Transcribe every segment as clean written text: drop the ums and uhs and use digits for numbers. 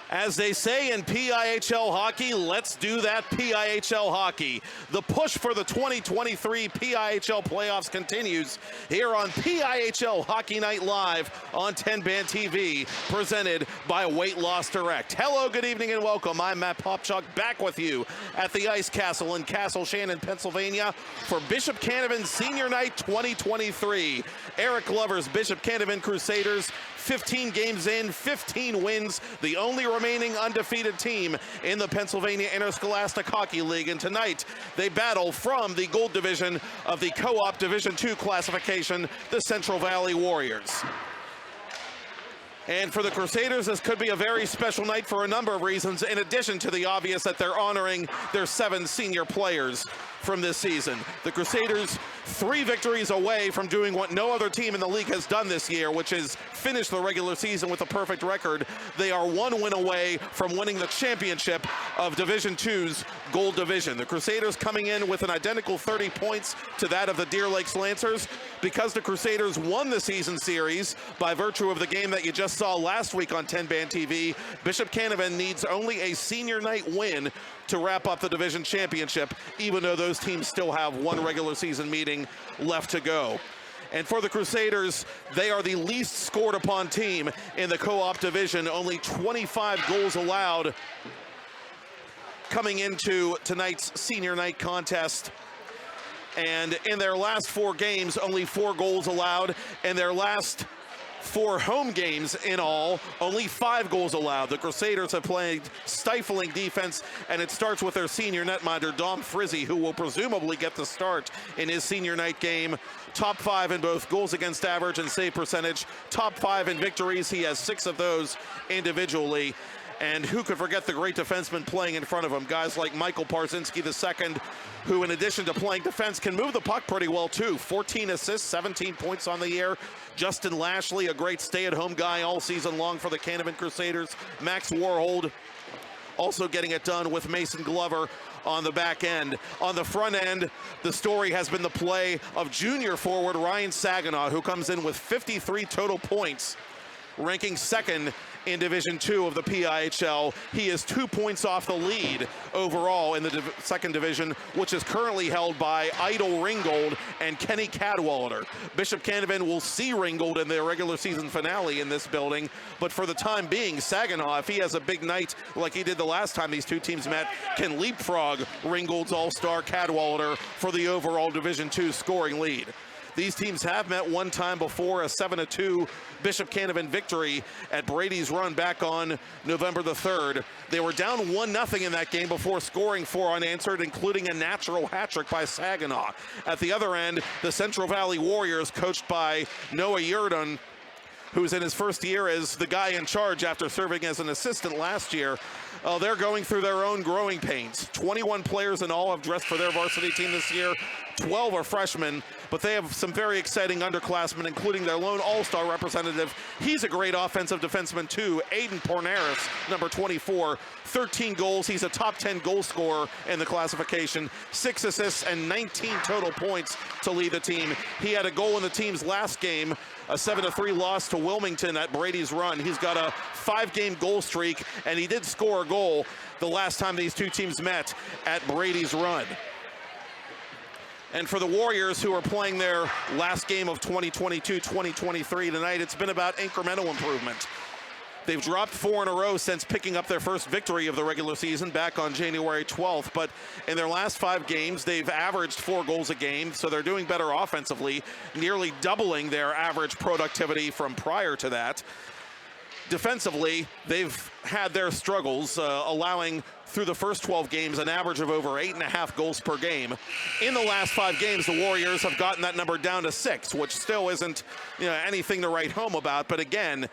As they say in PIHL hockey, let's do that PIHL hockey. The push for the 2023 PIHL playoffs continues here on PIHL Hockey Night Live on 10-Band TV, presented by Weight Loss Direct. Hello, good evening, and welcome. I'm Matt Popchock, back with you at the Ice Castle in Castle Shannon, Pennsylvania for Bishop Canevin Senior Night 2023. Eric Glover's Bishop Canevin Crusaders, 15 games in, 15 wins, the only remaining undefeated team in the Pennsylvania Interscholastic Hockey League. And tonight, they battle from the Gold Division of the Co-op Division II classification, the Central Valley Warriors. And for the Crusaders, this could be a very special night for a number of reasons, in addition to the obvious that they're honoring their 7 senior players from this season. The Crusaders 3 victories away from doing what no other team in the league has done this year, which is finish the regular season with a perfect record. They are 1 win away from winning the championship of Division II's Gold Division. The Crusaders coming in with an identical 30 points to that of the Deer Lakes Lancers. Because the Crusaders won the season series by virtue of the game that you just saw last week on 10-Band TV, Bishop Canevin needs only a senior night win to wrap up the division championship, even though those teams still have 1 regular season meeting left to go. And for the Crusaders, they are the least scored upon team in the co-op division, only 25 goals allowed coming into tonight's senior night contest. And in their last 4 games, only 4 goals allowed. In their last 4 home games in all, only 5 goals allowed. The Crusaders have played stifling defense, and it starts with their senior netminder, Dom Frizzy, who will presumably get the start in his senior night game. Top 5 in both goals against average and save percentage. Top 5 in victories. He has 6 of those individually. And who could forget the great defensemen playing in front of him? Guys like Michael Parzinski II, who in addition to playing defense can move the puck pretty well too. 14 assists, 17 points on the year. Justin Lashley, a great stay-at-home guy all season long for the Canevin Crusaders. Max Warhold also getting it done with Mason Glover on the back end. On the front end, the story has been the play of junior forward Ryan Saginaw, who comes in with 53 total points, ranking 2nd in Division II of the PIHL. He is 2 points off the lead overall in the 2nd division, which is currently held by Idle Ringgold and Kenny Cadwallader. Bishop Canevin will see Ringgold in their regular season finale in this building, but for the time being, Saginaw, if he has a big night like he did the last time these 2 teams met, can leapfrog Ringgold's all-star Cadwallader for the overall Division II scoring lead. These teams have met 1 time before, a 7-2 Bishop Canevin victory at Brady's Run back on November the 3rd. They were down 1-0 in that game before scoring 4 unanswered, including a natural hat trick by Saginaw. At the other end, the Central Valley Warriors, coached by Noah Yerdon, who's in his first year as the guy in charge after serving as an assistant last year. They're going through their own growing pains. 21 players in all have dressed for their varsity team this year. 12 are freshmen, but they have some very exciting underclassmen, including their lone all-star representative. He's a great offensive defenseman too, Aiden Pornaris, number 24, 13 goals. He's a top 10 goal scorer in the classification, 6 assists and 19 total points to lead the team. He had a goal in the team's last game, a 7-3 loss to Wilmington at Brady's Run. He's got a 5-game goal streak, and he did score a goal the last time these 2 teams met at Brady's Run. And for the Warriors, who are playing their last game of 2022-2023 tonight, it's been about incremental improvement. They've dropped 4 in a row since picking up their first victory of the regular season back on January 12th. But in their last 5 games, they've averaged 4 goals a game, so they're doing better offensively, nearly doubling their average productivity from prior to that. Defensively, they've had their struggles, allowing through the first 12 games an average of over 8.5 goals per game. In the last 5 games, the Warriors have gotten that number down to 6, which still isn't anything to write home about. But again,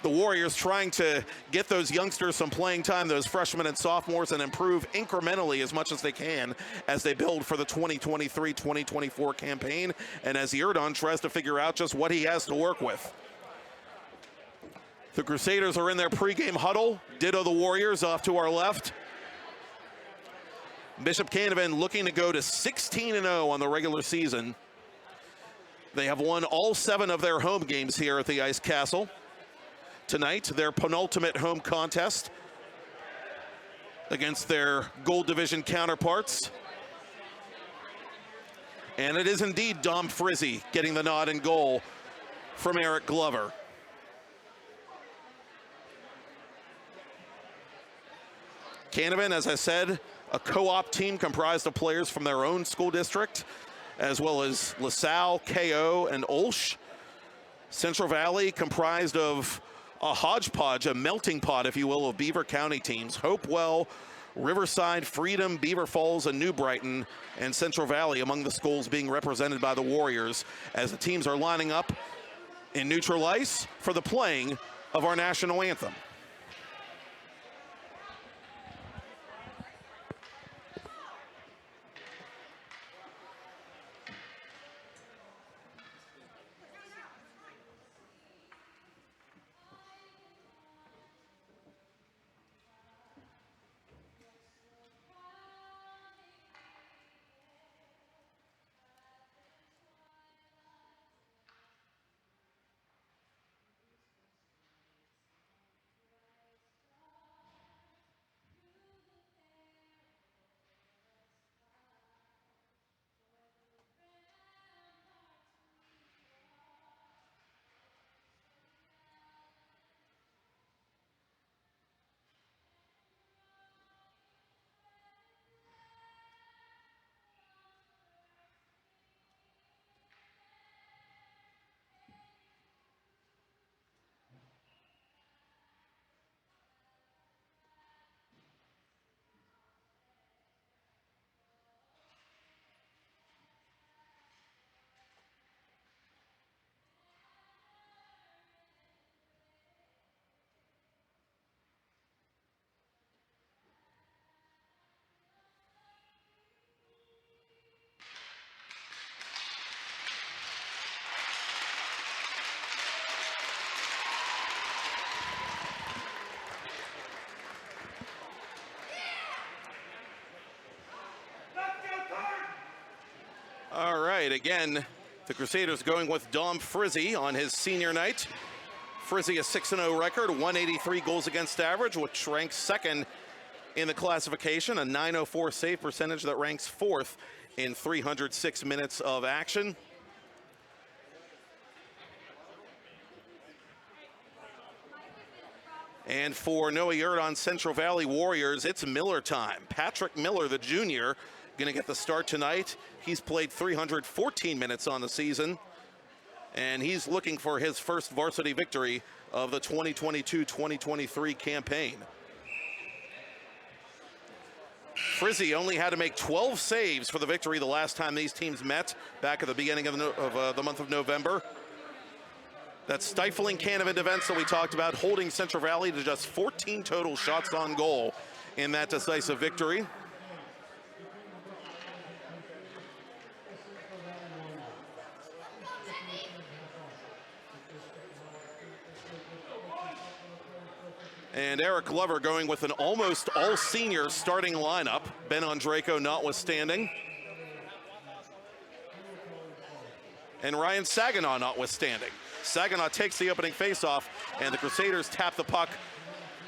the Warriors trying to get those youngsters some playing time, those freshmen and sophomores, and improve incrementally as much as they can as they build for the 2023-2024 campaign, and as Yerdon tries to figure out just what he has to work with. The Crusaders are in their pregame huddle. Ditto the Warriors off to our left. Bishop Canevin looking to go to 16-0 on the regular season. They have won all 7 of their home games here at the Ice Castle. Tonight, their penultimate home contest against their Gold Division counterparts. And it is indeed Dom Frizzy getting the nod in goal from Eric Glover. Canevin, as I said, a co-op team comprised of players from their own school district, as well as LaSalle, KO, and Olsh. Central Valley comprised of a hodgepodge, a melting pot, if you will, of Beaver County teams. Hopewell, Riverside, Freedom, Beaver Falls, and New Brighton, and Central Valley among the schools being represented by the Warriors as the teams are lining up in neutral ice for the playing of our national anthem. All right, again, the Crusaders going with Dom Frizzy on his senior night. Frizzy a 6-0 record, 183 goals against average, which ranks second in the classification, a .904 save percentage that ranks fourth in 306 minutes of action. And for Noah Yurt on Central Valley Warriors, it's Miller time. Patrick Miller, the junior, going to get the start tonight. He's played 314 minutes on the season, and he's looking for his first varsity victory of the 2022-2023 campaign. Frizzy only had to make 12 saves for the victory the last time these teams met back at the beginning of the month of November. That stifling Canevin defense that we talked about, holding Central Valley to just 14 total shots on goal in that decisive victory. And Eric Glover going with an almost all-senior starting lineup, Ben Ondrako notwithstanding. And Ryan Saginaw notwithstanding. Saginaw takes the opening faceoff, and the Crusaders tap the puck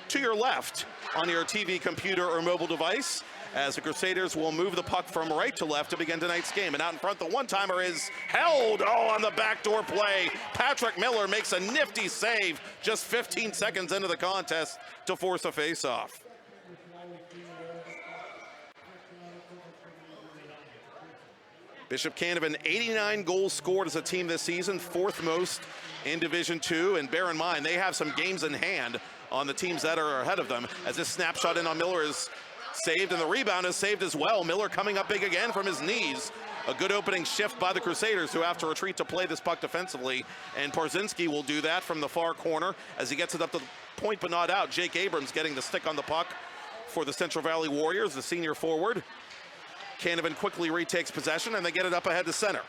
to your left on your TV, computer, or mobile device, as the Crusaders will move the puck from right to left to begin tonight's game. And out in front, the one-timer is held. Oh, on the backdoor play. Patrick Miller makes a nifty save just 15 seconds into the contest to force a faceoff. Bishop Canevin, 89 goals scored as a team this season, fourth most in Division II. And bear in mind, they have some games in hand on the teams that are ahead of them, as this snapshot in on Miller is saved, and the rebound is saved as well. Miller coming up big again from his knees. A good opening shift by the Crusaders, who have to retreat to play this puck defensively. And Parzinski will do that from the far corner as he gets it up to the point but not out. Jake Abrams getting the stick on the puck for the Central Valley Warriors, the senior forward. Canevin quickly retakes possession, and they get it up ahead to center.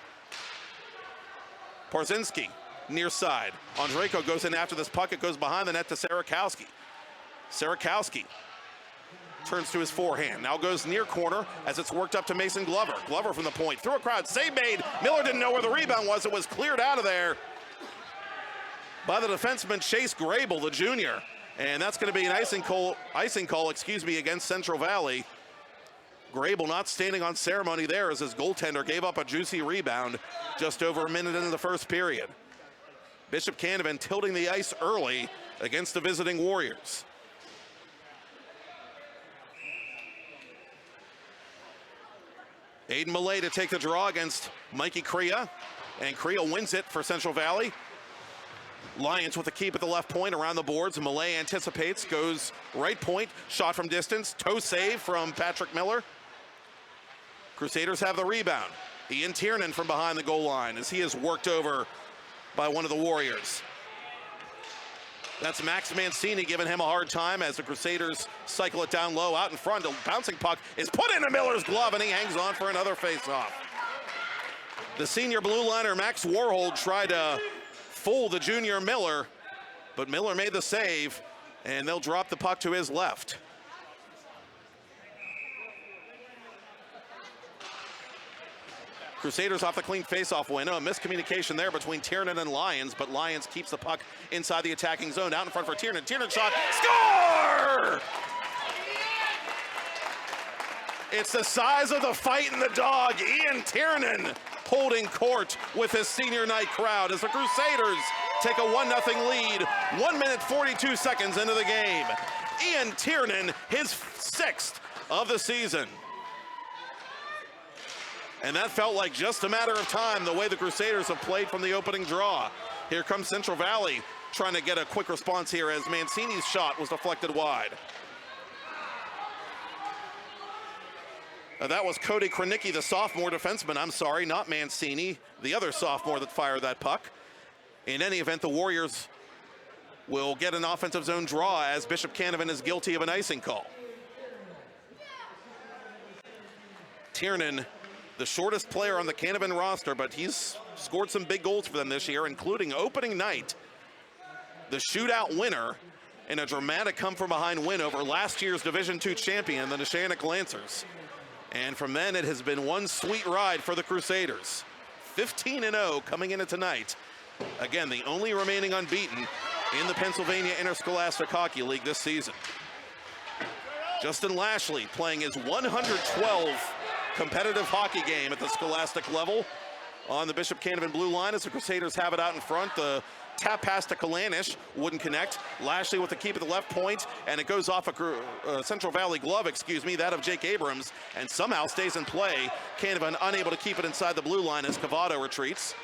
Parzinski, near side. Ondrako goes in after this puck. It goes behind the net to Sarakowski. Sarakowski turns to his forehand. Now goes near corner as it's worked up to Mason Glover. Glover from the point, through a crowd, save made. Miller didn't know where the rebound was. It was cleared out of there by the defenseman Chase Grable, the junior. And that's going to be an icing call, against Central Valley. Grable not standing on ceremony there as his goaltender gave up a juicy rebound just over a minute into the first period. Bishop Canevin tilting the ice early against the visiting Warriors. Aiden Millay to take the draw against Mikey Crea, and Crea wins it for Central Valley. Lions with a keep at the left point around the boards. Millay anticipates, goes right point, shot from distance, toe save from Patrick Miller. Crusaders have the rebound. Ian Tiernan from behind the goal line as he is worked over by one of the Warriors. That's Max Mancini giving him a hard time as the Crusaders cycle it down low out in front. A bouncing puck is put into Miller's glove and he hangs on for another face-off. The senior blue liner Max Warhold tried to fool the junior Miller, but Miller made the save and they'll drop the puck to his left. Crusaders off the clean face-off win. A miscommunication there between Tiernan and Lions, but Lions keeps the puck inside the attacking zone. Out in front for Tiernan. Tiernan shot. Score! It's the size of the fight in the dog. Ian Tiernan holding court with his senior night crowd as the Crusaders take a 1-0 lead. 1 minute 42 seconds into the game. Ian Tiernan, his 6th of the season. And that felt like just a matter of time, the way the Crusaders have played from the opening draw. Here comes Central Valley trying to get a quick response here as Mancini's shot was deflected wide. That was Cody Krenicki, the sophomore defenseman. I'm sorry, not Mancini, the other sophomore that fired that puck. In any event, the Warriors will get an offensive zone draw as Bishop Canevin is guilty of an icing call. Tiernan, the shortest player on the Canevin roster, but he's scored some big goals for them this year, including opening night, the shootout winner in a dramatic come-from-behind win over last year's Division II champion, the Neshannock Lancers. And from then, it has been one sweet ride for the Crusaders. 15-0 coming into tonight. Again, the only remaining unbeaten in the Pennsylvania Interscholastic Hockey League this season. Justin Lashley playing his 112th competitive hockey game at the scholastic level on the Bishop Canevin blue line as the Crusaders have it out in front. The tap pass to Kalanish wouldn't connect. Lashley with the keep at the left point, and it goes off a Central Valley glove, that of Jake Abrams, and somehow stays in play. Canevin unable to keep it inside the blue line as Cavato retreats.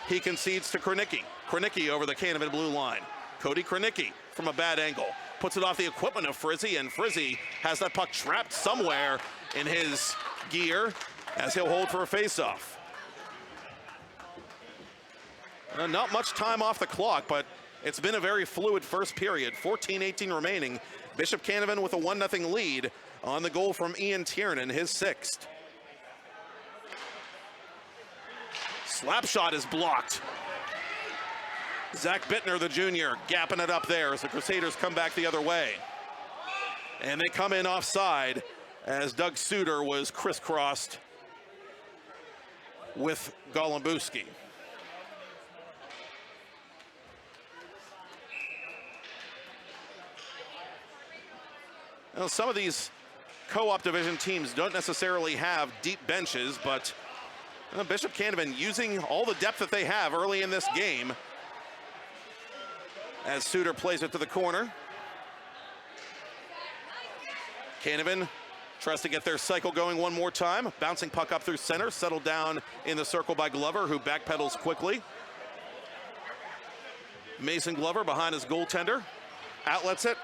He concedes to Krenicki. Krenicki over the Canevin blue line. Cody Krenicki from a bad angle puts it off the equipment of Frizzy, and Frizzy has that puck trapped somewhere in his gear as he'll hold for a face-off. Not much time off the clock, but it's been a very fluid first period. 14-18 remaining. Bishop Canevin with a 1-0 lead on the goal from Ian Tiernan, his 6th. Slap shot is blocked. Zach Bittner, the junior, gapping it up there as the Crusaders come back the other way. And they come in offside as Doug Suter was crisscrossed with Golembuski. Now, some of these co-op division teams don't necessarily have deep benches, but Bishop Canevin using all the depth that they have early in this game as Suter plays it to the corner. Canevin tries to get their cycle going one more time. Bouncing puck up through center, settled down in the circle by Glover, who backpedals quickly. Mason Glover behind his goaltender. Outlets it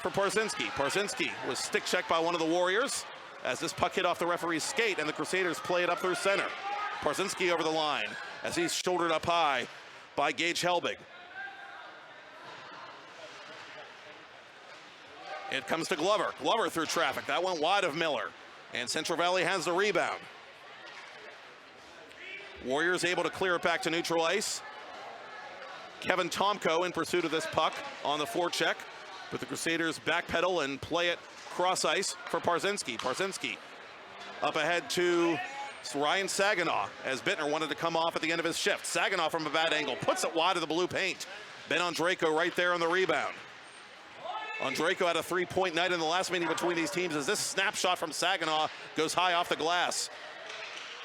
for Parzinski. Parzinski was stick checked by one of the Warriors as this puck hit off the referee's skate and the Crusaders play it up through center. Parzinski over the line as he's shouldered up high by Gage Helbig. It comes to Glover. Glover through traffic. That went wide of Miller. And Central Valley has the rebound. Warriors able to clear it back to neutral ice. Kevin Tomko in pursuit of this puck on the forecheck. But the Crusaders backpedal and play it cross ice for Parzinski. Parzinski up ahead to Ryan Saginaw as Bittner wanted to come off at the end of his shift. Saginaw from a bad angle puts it wide of the blue paint. Ben Andreyko right there on the rebound. Ondrejko had a three-point night in the last meeting between these teams as this snapshot from Saginaw goes high off the glass.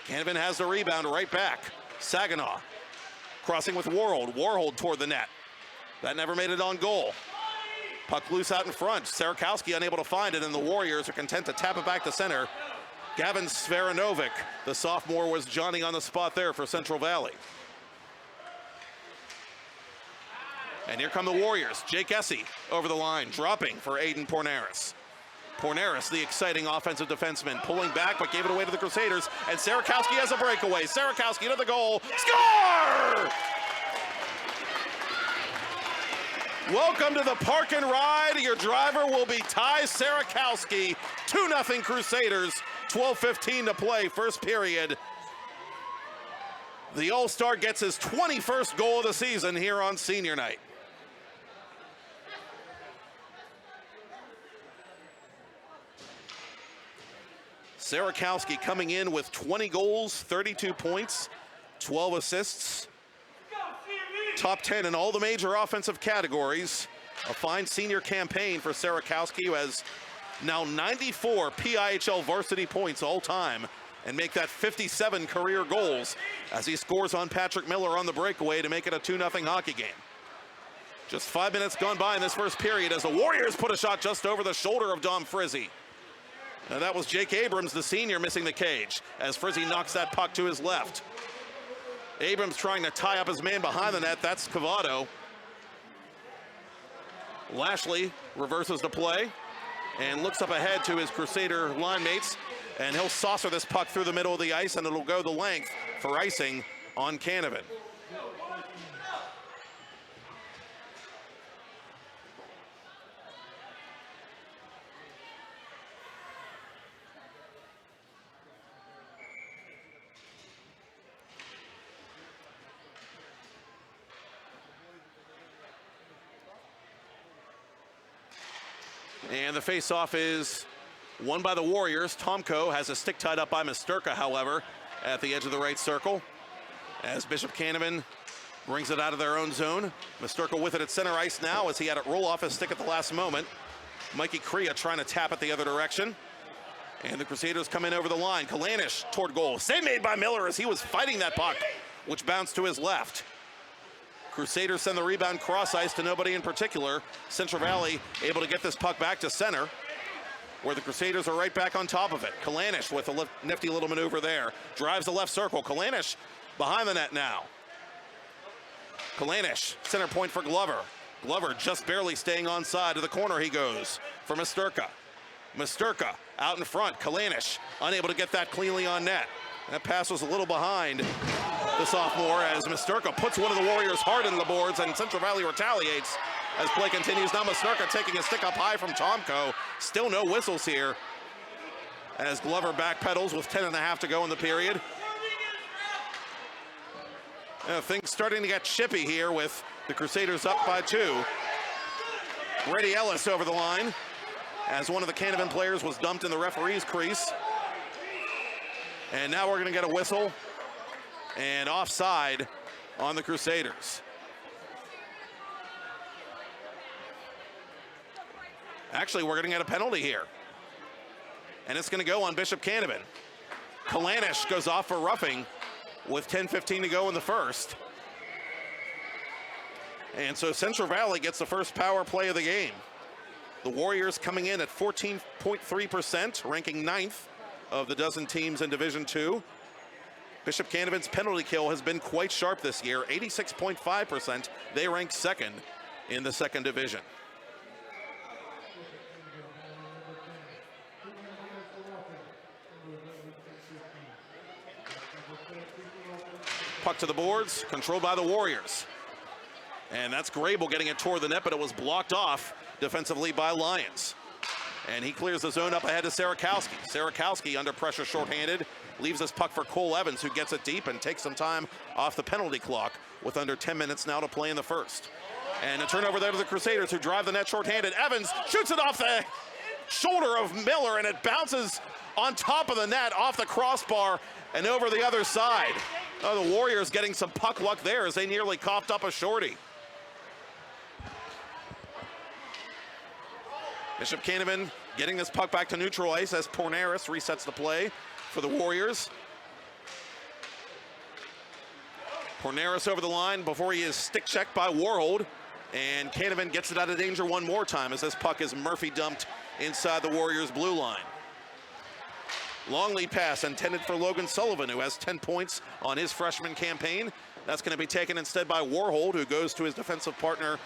Canevin has the rebound right back. Saginaw crossing with Warhold. Warhold toward the net. That never made it on goal. Puck loose out in front. Sarakowski unable to find it, and the Warriors are content to tap it back to center. Gavin Sveranovic, the sophomore, was Johnny on the spot there for Central Valley. And here come the Warriors. Jake Essie over the line, dropping for Aiden Pornaris. Pornaris, the exciting offensive defenseman, pulling back but gave it away to the Crusaders. And Sarakowski has a breakaway. Sarakowski to the goal. Score! Welcome to the Park and Ride. Your driver will be Ty Sarakowski. 2-0 Crusaders. 12:15 to play, first period. The All-Star gets his 21st goal of the season here on senior night. Sarakowski coming in with 20 goals, 32 points, 12 assists. Top 10 in all the major offensive categories. A fine senior campaign for Sarakowski, who has now 94 PIHL varsity points all time and make that 57 career goals as he scores on Patrick Miller on the breakaway to make it a 2-0 hockey game. Just 5 minutes gone by in this first period as the Warriors put a shot just over the shoulder of Dom Frizzy. Now that was Jake Abrams, the senior, missing the cage as Frizzy knocks that puck to his left. Abrams trying to tie up his man behind the net. That's Cavato. Lashley reverses the play and looks up ahead to his Crusader line mates, and he'll saucer this puck through the middle of the ice, and it'll go the length for icing on Canevin. And the face-off is won by the Warriors. Tomko has a stick tied up by Misterka, however, at the edge of the right circle. As Bishop Canevin brings it out of their own zone. Misterka with it at center ice now as he had it roll off his stick at the last moment. Mikey Crea trying to tap it the other direction. And the Crusaders come in over the line. Kalanish toward goal. Save made by Miller as he was fighting that puck, which bounced to his left. Crusaders send the rebound cross ice to nobody in particular. Central Valley able to get this puck back to center, where the Crusaders are right back on top of it. Kalanish with a nifty little maneuver there. Drives the left circle. Kalanish behind the net now. Kalanish, center point for Glover. Glover just barely staying onside. To the corner he goes for Misterka. Misterka out in front. Kalanish unable to get that cleanly on net. That pass was a little behind the sophomore as Misterka puts one of the Warriors hard into the boards, and Central Valley retaliates as play continues. Now Misterka taking a stick up high from Tomko. Still no whistles here as Glover backpedals with 10.5 to go in the period. Things starting to get chippy here with the Crusaders up by 2. Brady Ellis over the line as one of the Canevin players was dumped in the referee's crease. And now we're going to get a whistle and offside on the Crusaders. Actually, we're going to get a penalty here. And it's going to go on Bishop Canevin. Kalanish goes off for roughing with 10:15 to go in the first. And so Central Valley gets the first power play of the game. The Warriors coming in at 14.3%, ranking 9th of the dozen teams in Division II. Bishop Canevin's penalty kill has been quite sharp this year, 86.5%. They rank 2nd in the 2nd division. Puck to the boards, controlled by the Warriors. And that's Grable getting it toward the net, but it was blocked off defensively by Lyons. And he clears the zone up ahead to Sarakowski. Sarakowski under pressure shorthanded, leaves this puck for Cole Evans, who gets it deep and takes some time off the penalty clock with under 10 minutes now to play in the first. And a turnover there to the Crusaders, who drive the net shorthanded. Evans shoots it off the shoulder of Miller, and it bounces on top of the net, off the crossbar, and over the other side. Oh, the Warriors getting some puck luck there as they nearly coughed up a shorty. Bishop Canevin getting this puck back to neutral ice as Porneris resets the play for the Warriors. Porneris over the line before he is stick checked by Warhold. And Canevin gets it out of danger one more time as this puck is Murphy dumped inside the Warriors' blue line. Long lead pass intended for Logan Sullivan, who has 10 points on his freshman campaign. That's going to be taken instead by Warhold, who goes to his defensive partner,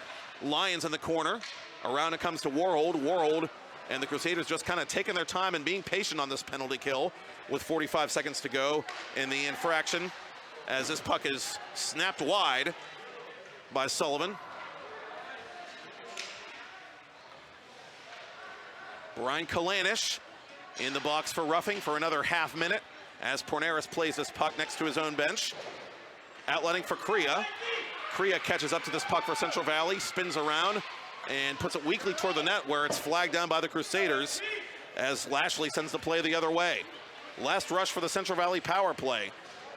Lyons, in the corner. Around it comes to Warhold. Warhold and the Crusaders just kind of taking their time and being patient on this penalty kill with 45 seconds to go in the infraction as this puck is snapped wide by Sullivan. Brian Kalanish in the box for roughing for another half minute as Porneris plays this puck next to his own bench. Outletting for Crea. Crea catches up to this puck for Central Valley, spins around, and puts it weakly toward the net where it's flagged down by the Crusaders as Lashley sends the play the other way. Last rush for the Central Valley power play.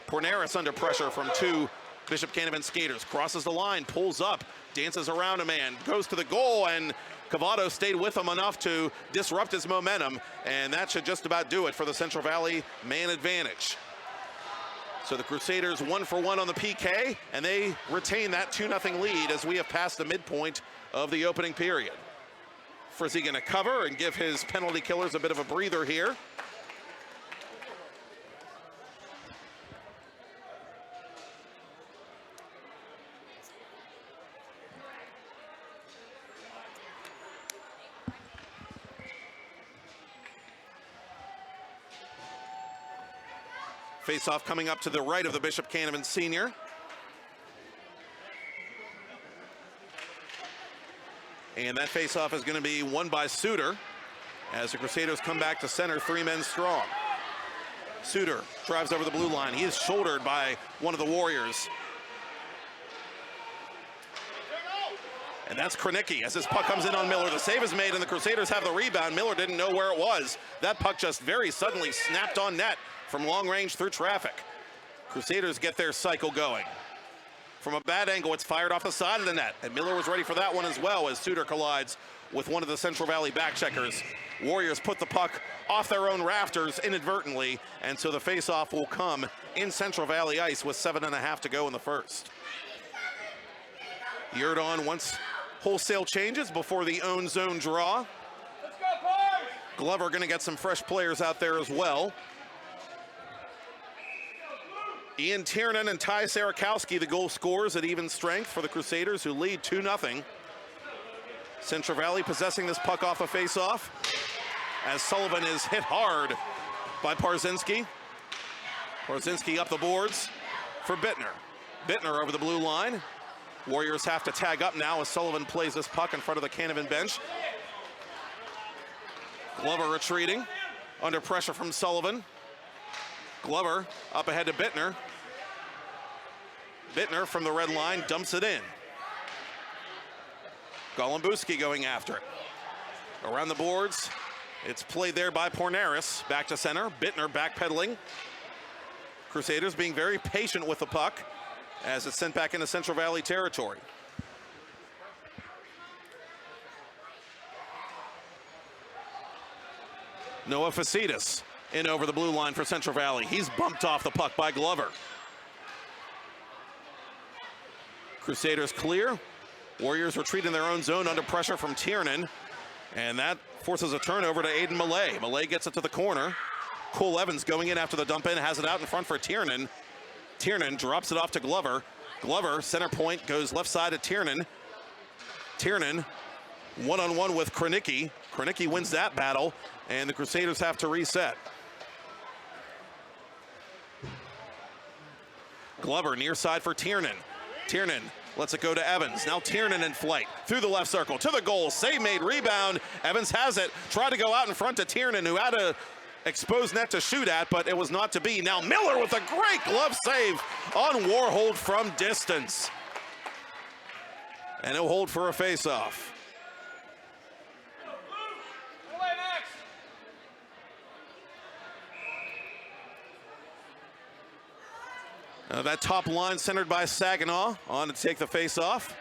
Porneris under pressure from two Bishop Canevin skaters. Crosses the line, pulls up, dances around a man, goes to the goal, and Cavato stayed with him enough to disrupt his momentum, and that should just about do it for the Central Valley man advantage. So the Crusaders 1 for 1 on the PK, and they retain that 2-0 lead as we have passed the midpoint of the opening period. Frizzy gonna cover and give his penalty killers a bit of a breather here. Face-off coming up to the right of the Bishop Canevin senior. And that face-off is going to be won by Suter as the Crusaders come back to center, 3 men strong. Suter drives over the blue line. He is shouldered by one of the Warriors. And that's Kronicki as this puck comes in on Miller. The save is made and the Crusaders have the rebound. Miller didn't know where it was. That puck just very suddenly snapped on net from long range through traffic. Crusaders get their cycle going. From a bad angle, it's fired off the side of the net, and Miller was ready for that one as well as Suter collides with one of the Central Valley backcheckers. Warriors put the puck off their own rafters inadvertently, and so the face-off will come in Central Valley ice with 7.5 to go in the first. Yurdon wants wholesale changes before the own zone draw. Glover gonna get some fresh players out there as well. Ian Tiernan and Ty Sarakowski, the goal scorers at even strength for the Crusaders, who lead 2-0. Central Valley possessing this puck off a face-off as Sullivan is hit hard by Parzinski. Parzinski up the boards for Bittner. Bittner over the blue line. Warriors have to tag up now as Sullivan plays this puck in front of the Canevin bench. Glover retreating under pressure from Sullivan. Glover up ahead to Bittner. Bittner from the red line dumps it in. Golembuski going after it. Around the boards, it's played there by Porneris. Back to center, Bittner backpedaling. Crusaders being very patient with the puck as it's sent back into Central Valley territory. Noah Facidas in over the blue line for Central Valley. He's bumped off the puck by Glover. Crusaders clear. Warriors retreat in their own zone under pressure from Tiernan. And that forces a turnover to Aiden Millay. Millay gets it to the corner. Cole Evans going in after the dump in, has it out in front for Tiernan. Tiernan drops it off to Glover. Glover, center point, goes left side to Tiernan. Tiernan, one-on-one with Kronicki. Kronicki wins that battle, and the Crusaders have to reset. Glover near side for Tiernan. Tiernan lets it go to Evans. Now Tiernan in flight through the left circle to the goal. Save made, rebound. Evans has it. Tried to go out in front to Tiernan, who had a exposed net to shoot at, but it was not to be. Now Miller with a great glove save on Warhold from distance. And he'll hold for a face-off. That top line centered by Saginaw on to take the face-off.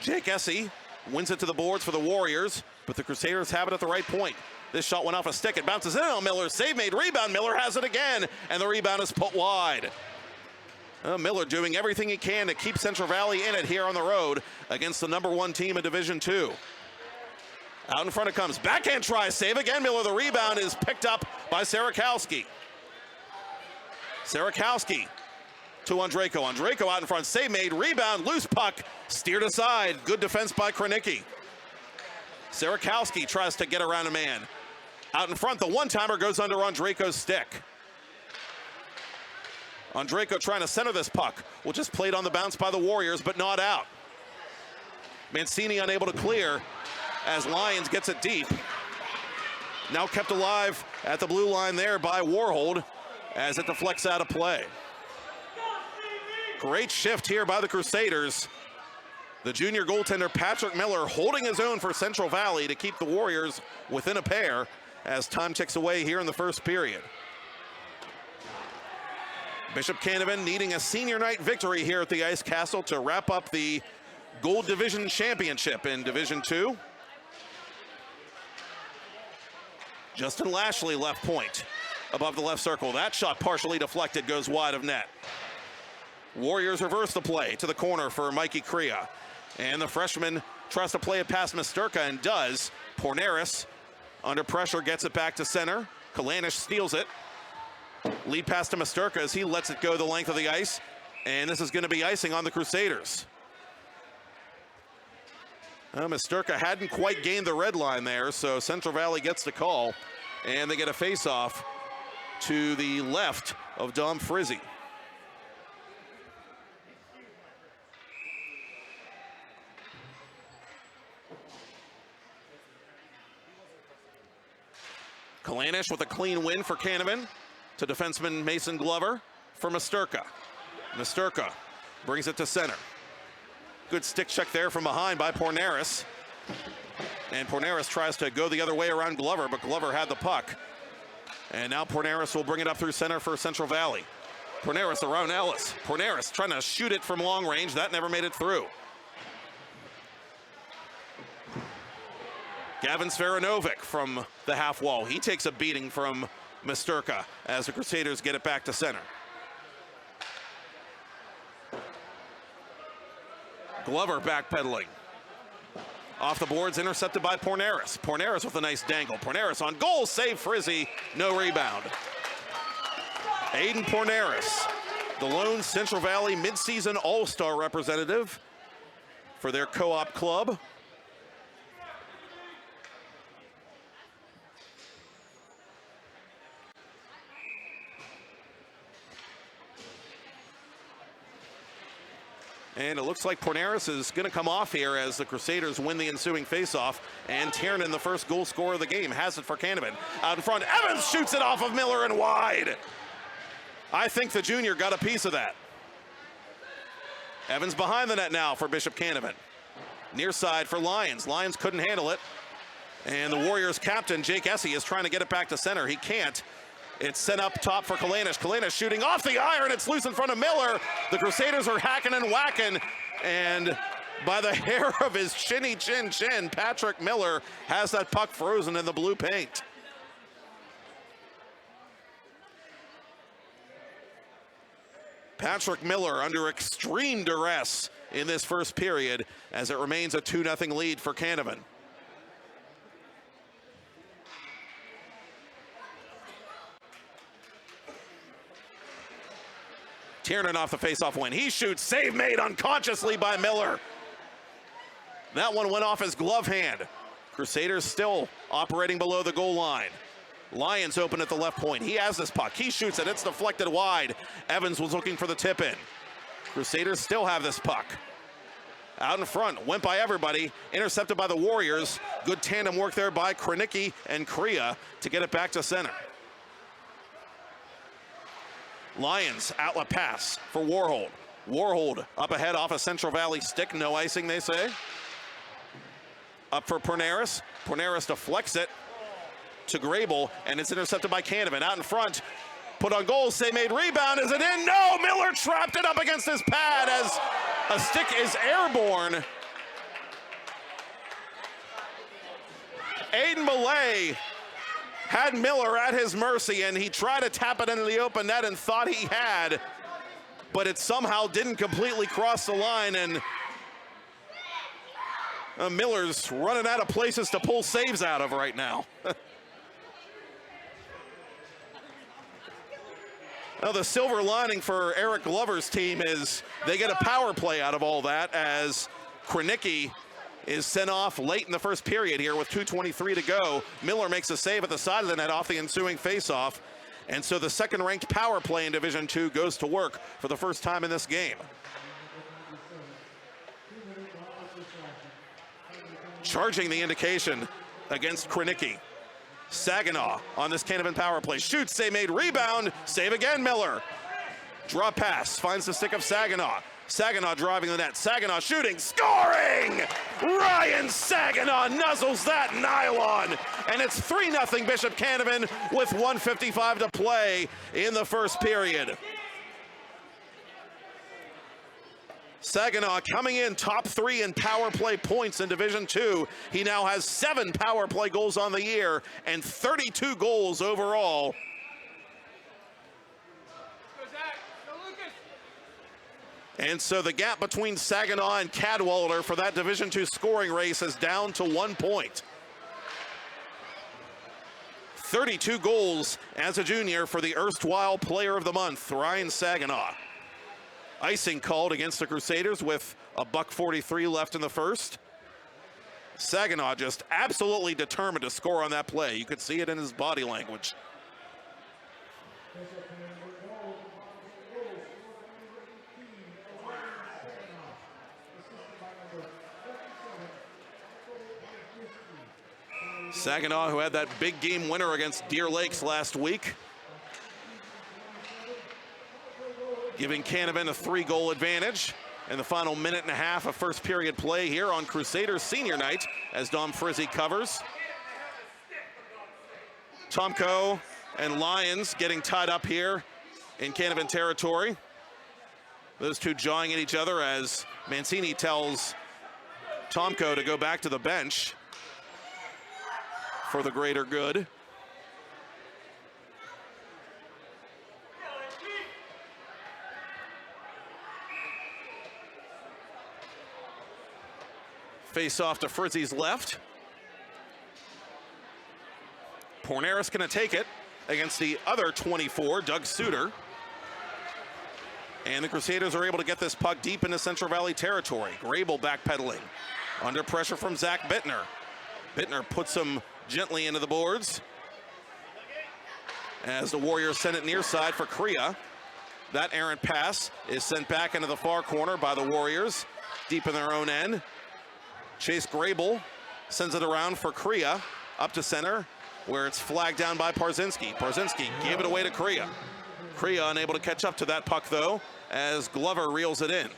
Jake Essie wins it to the boards for the Warriors, but the Crusaders have it at the right point. This shot went off a stick. It bounces in on Miller. Save made. Rebound. Miller has it again, and the rebound is put wide. Miller doing everything he can to keep Central Valley in it here on the road against the #1 team in Division II. Out in front it comes. Backhand try. Save again. Miller. The rebound is picked up by Sarakowski. Sarakowski to Andrejko. Andrejko out in front. Save made. Rebound. Loose puck. Steered aside. Good defense by Kranicki. Sarakowski tries to get around a man. Out in front, the one-timer goes under Andrejko's stick. Andrejko trying to center this puck, which is played on the bounce by the Warriors, but not out. Mancini unable to clear as Lyons gets it deep. Now kept alive at the blue line there by Warhold as it deflects out of play. Great shift here by the Crusaders. The junior goaltender Patrick Miller holding his own for Central Valley to keep the Warriors within a pair as time ticks away here in the first period. Bishop Canevin needing a senior night victory here at the Ice Castle to wrap up the Gold Division Championship in Division II. Justin Lashley left point above the left circle. That shot partially deflected, goes wide of net. Warriors reverse the play to the corner for Mikey Crea. And the freshman tries to play it past Misterka and does. Porneris under pressure gets it back to center. Kalanish steals it. Lead pass to Misterka as he lets it go the length of the ice. And this is going to be icing on the Crusaders. Misterka hadn't quite gained the red line there, so Central Valley gets the call. And they get a face-off to the left of Dom Frizzy. Kalanish with a clean win for Canevin to defenseman Mason Glover for Misterka. Misterka brings it to center. Good stick check there from behind by Porneris. And Porneris tries to go the other way around Glover, but Glover had the puck. And now Porneris will bring it up through center for Central Valley. Porneris around Ellis. Porneris trying to shoot it from long range. That never made it through. Gavin Sveranovic from the half wall. He takes a beating from Misterka as the Crusaders get it back to center. Glover backpedaling. Off the boards, intercepted by Porneris. Porneris with a nice dangle. Porneris on goal, save Frizzy, no rebound. Aiden Porneris, the lone Central Valley midseason all-star representative for their co-op club. And it looks like Porneris is going to come off here as the Crusaders win the ensuing faceoff. And Tiernan, the first goal scorer of the game, has it for Canevin. Out in front, Evans shoots it off of Miller and wide. I think the junior got a piece of that. Evans behind the net now for Bishop Canevin. Near side for Lyons. Lyons couldn't handle it. And the Warriors captain, Jake Essie, is trying to get it back to center. He can't. It's sent up top for Kalanish. Kalanish shooting off the iron. It's loose in front of Miller. The Crusaders are hacking and whacking. And by the hair of his chinny chin, Patrick Miller has that puck frozen in the blue paint. Patrick Miller under extreme duress in this first period as it remains a 2-0 lead for Canevin. Tiernan off the faceoff win. He shoots, save made unconsciously by Miller. That one went off his glove hand. Crusaders still operating below the goal line. Lyons open at the left point. He has this puck. He shoots it. It's deflected wide. Evans was looking for the tip in. Crusaders still have this puck. Out in front, went by everybody. Intercepted by the Warriors. Good tandem work there by Kranicki and Crea to get it back to center. Lyons, outlet pass for Warhold. Warhold up ahead off a Central Valley stick. No icing, they say. Up for Porneris. Porneris deflects it to Grable, and it's intercepted by Canevin. Out in front, put on goal, say made rebound. Is it in? No! Miller trapped it up against his pad as a stick is airborne. Aiden Millay had Miller at his mercy, and he tried to tap it into the open net and thought he had, but it somehow didn't completely cross the line, and Miller's running out of places to pull saves out of right now. Now, the silver lining for Eric Glover's team is they get a power play out of all that, as Krenicki is sent off late in the first period here with 2:23 to go. Miller makes a save at the side of the net off the ensuing faceoff. And so the second-ranked power play in Division II goes to work for the first time in this game. Charging the indication against Krenicki. Saginaw on this Canevin power play. Shoots, save made, rebound, save again, Miller. Draw pass, finds the stick of Saginaw. Saginaw driving the net, Saginaw shooting, scoring! Ryan Saginaw nuzzles that nylon, and it's 3-0 Bishop Canevin with 1:55 to play in the first period. Saginaw coming in top 3 in power play points in Division II. He now has 7 power play goals on the year and 32 goals overall. And so the gap between Saginaw and Cadwalader for that Division II scoring race is down to 1 point. 32 goals as a junior for the erstwhile Player of the Month, Ryan Saginaw. Icing called against the Crusaders with $1:43 left in the first. Saginaw just absolutely determined to score on that play. You could see it in his body language. Saginaw, who had that big game winner against Deer Lakes last week, giving Canevin a 3-goal advantage in the final minute and a half of first period play here on Crusaders senior night as Dom Frizzy covers. Tomko and Lyons getting tied up here in Canevin territory. Those two jawing at each other as Mancini tells Tomko to go back to the bench for the greater good. Face off to Frizzy's left. Porneris gonna take it against the other 24, Doug Suter. And the Crusaders are able to get this puck deep into Central Valley territory. Grable backpedaling under pressure from Zach Bittner. Bittner puts him gently into the boards as the Warriors send it near side for Crea. That errant pass is sent back into the far corner by the Warriors, deep in their own end. Chase Grable sends it around for Crea, up to center, where it's flagged down by Parzinski. Parzinski gave it away to Crea. Crea unable to catch up to that puck, though, as Glover reels it in.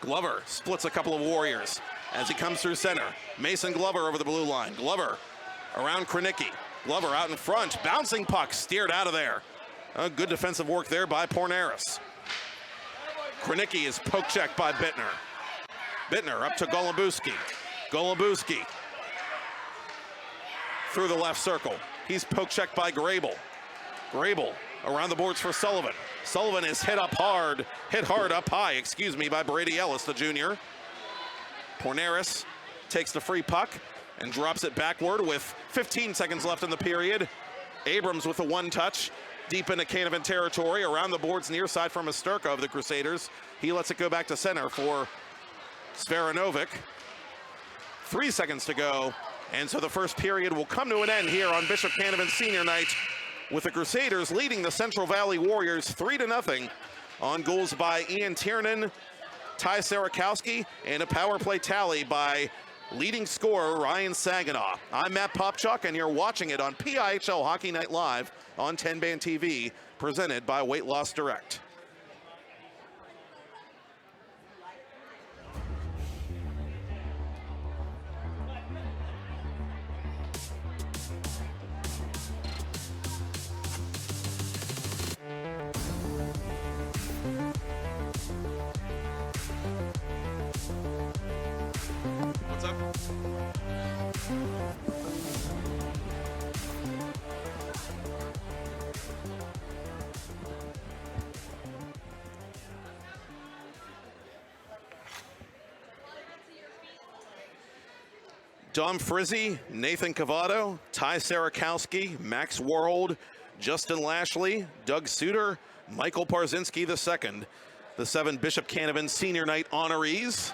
Glover splits a couple of Warriors as he comes through center. Mason Glover over the blue line. Glover around Krenicki. Glover out in front, bouncing puck, steered out of there. Good defensive work there by Porneris. Krenicki is poke checked by Bittner. Bittner up to Golubuski. Golubuski through the left circle. He's poke checked by Grable. Grable around the boards for Sullivan. Sullivan is hit hard up high, by Brady Ellis, the junior. Porneris takes the free puck and drops it backward with 15 seconds left in the period. Abrams with a one-touch deep into Canevin territory, around the boards near side from Masterka of the Crusaders. He lets it go back to center for Sveranovic. 3 seconds to go, and so the first period will come to an end here on Bishop Canevin senior night, with the Crusaders leading the Central Valley Warriors 3-0 on goals by Ian Tiernan, Ty Sarakowski, and a power play tally by leading scorer Ryan Saginaw. I'm Matt Popchock, and you're watching it on PIHL Hockey Night Live on 10-Band TV, presented by Weight Loss Direct. Dom Frizzy, Nathan Cavato, Ty Sarakowski, Max Warhold, Justin Lashley, Doug Suter, Michael Parzinski II, the 7 Bishop Canevin Senior Night honorees.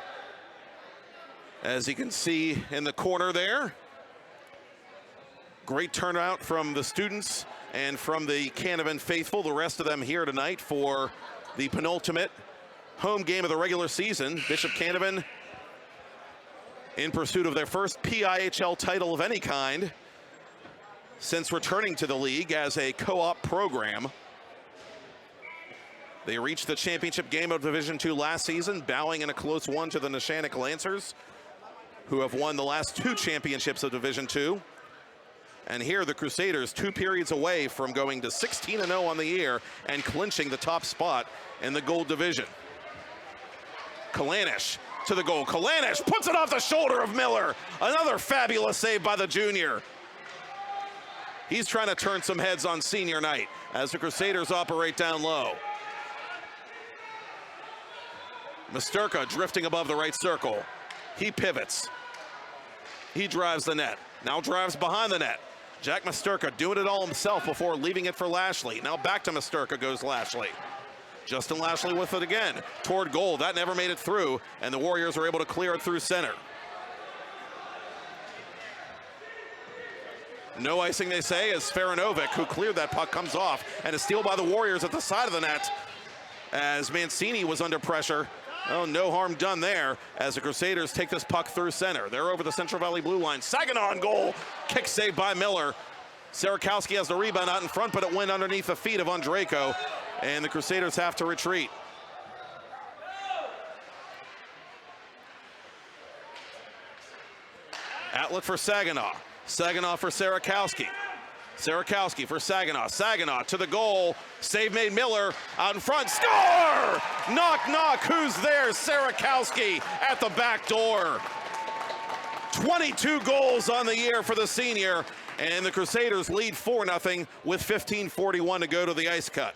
As you can see in the corner there, great turnout from the students and from the Canevin faithful, the rest of them here tonight for the penultimate home game of the regular season. Bishop Canevin in pursuit of their first PIHL title of any kind since returning to the league as a co-op program. They reached the championship game of Division II last season, bowing in a close one to the Neshannock Lancers, who have won the last 2 championships of Division II. And here the Crusaders 2 periods away from going to 16-0 on the year and clinching the top spot in the Gold Division. Kalanish to the goal. Kalanish puts it off the shoulder of Miller. Another fabulous save by the junior. He's trying to turn some heads on senior night as the Crusaders operate down low. Misterka drifting above the right circle. He pivots. He drives the net. Now drives behind the net. Jack Misterka doing it all himself before leaving it for Lashley. Now back to Misterka goes Lashley. Justin Lashley with it again, toward goal. That never made it through, and the Warriors are able to clear it through center. No icing, they say, as Faranovic, who cleared that puck, comes off, and a steal by the Warriors at the side of the net as Mancini was under pressure. Oh, no harm done there as the Crusaders take this puck through center. They're over the Central Valley blue line. Saginaw on goal. Kick saved by Miller. Sarakowski has the rebound out in front, but it went underneath the feet of Andrejko, and the Crusaders have to retreat. Outlet for Saginaw. Saginaw for Sarakowski. Sarakowski for Saginaw. Saginaw to the goal. Save made Miller out in front. Score! Knock, knock. Who's there? Sarakowski at the back door. 22 goals on the year for the senior, and the Crusaders lead 4-0 with 15:41 to go to the ice cut.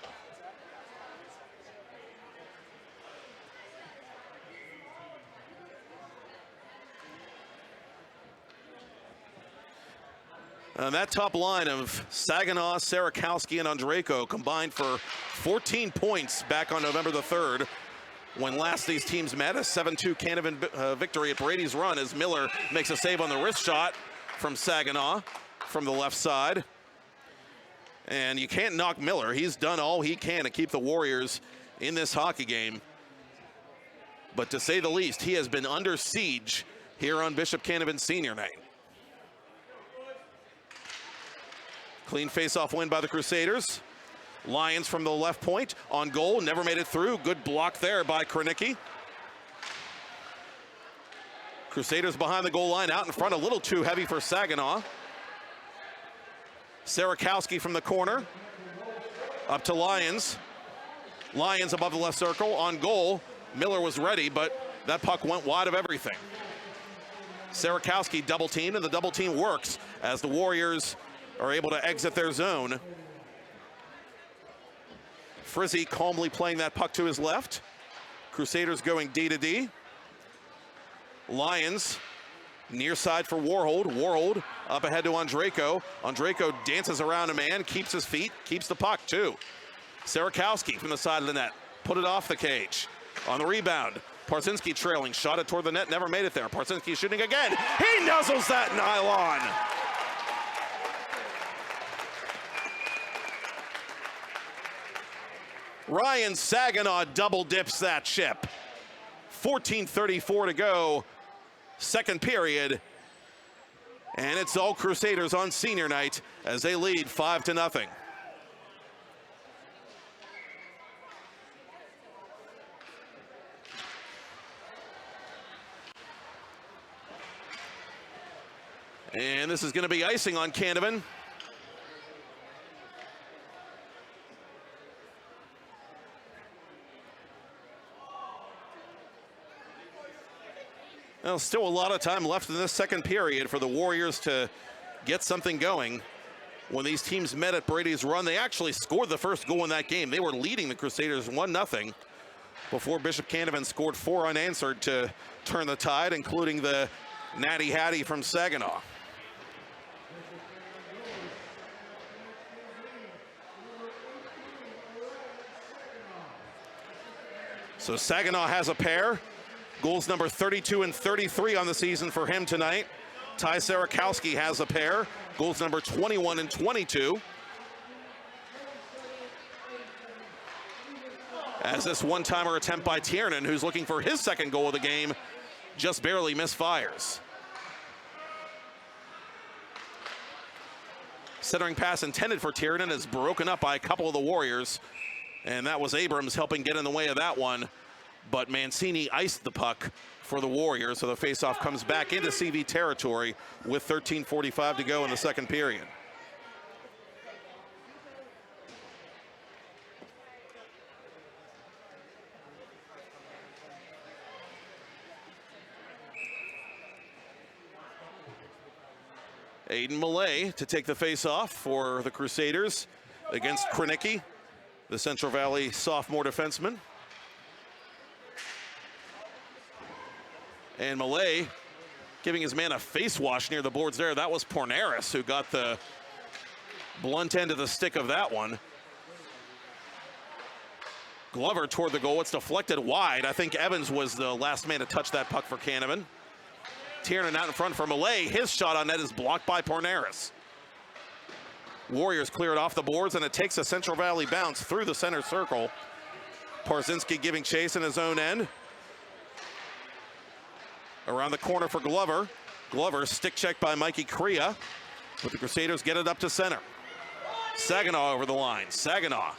And that top line of Saginaw, Sarakowski, and Andrejko combined for 14 points back on November the 3rd when last these teams met. A 7-2 Canevin victory at Brady's Run as Miller makes a save on the wrist shot from Saginaw from the left side. And you can't knock Miller. He's done all he can to keep the Warriors in this hockey game. But to say the least, he has been under siege here on Bishop Canevin Senior Night. Clean face-off win by the Crusaders. Lions from the left point on goal, never made it through. Good block there by Kronicki. Crusaders behind the goal line, out in front, a little too heavy for Saginaw. Sarakowski from the corner, up to Lions. Lions above the left circle, on goal. Miller was ready, but that puck went wide of everything. Sarakowski double teamed, and the double team works as the Warriors are able to exit their zone. Frizzy calmly playing that puck to his left. Crusaders going D to D. Lions near side for Warhold. Warhold up ahead to Andrejko. Andrejko dances around a man, keeps his feet, keeps the puck too. Sarakowski from the side of the net, put it off the cage. On the rebound, Parzinski trailing, shot it toward the net, never made it there. Parzinski shooting again. He nuzzles that nylon. Ryan Saginaw double dips that chip. 14:34 to go, second period. And it's all Crusaders on senior night as they lead 5-0. And this is going to be icing on Canevin. Well, still a lot of time left in this second period for the Warriors to get something going. When these teams met at Brady's Run, they actually scored the first goal in that game. They were leading the Crusaders 1-0 before Bishop Canevin scored 4 unanswered to turn the tide, including the Natty Hattie from Saginaw. So Saginaw has a pair. Goals number 32 and 33 on the season for him tonight. Ty Sarakowski has a pair. Goals number 21 and 22. As this one-timer attempt by Tiernan, who's looking for his second goal of the game, just barely misfires. Centering pass intended for Tiernan is broken up by a couple of the Warriors, and that was Abrams helping get in the way of that one. But Mancini iced the puck for the Warriors, so the faceoff comes back into CV territory with 13:45 to go in the second period. Aiden Millay to take the face-off for the Crusaders against Krenicki, the Central Valley sophomore defenseman. And Millay giving his man a face wash near the boards there. That was Porneris who got the blunt end of the stick of that one. Glover toward the goal. It's deflected wide. I think Evans was the last man to touch that puck for Canevin. Tiernan out in front for Millay. His shot on net is blocked by Porneris. Warriors clear it off the boards, and it takes a Central Valley bounce through the center circle. Parzinski giving chase in his own end. Around the corner for Glover. Glover stick checked by Mikey Crea, but the Crusaders get it up to center. Saginaw over the line. Saginaw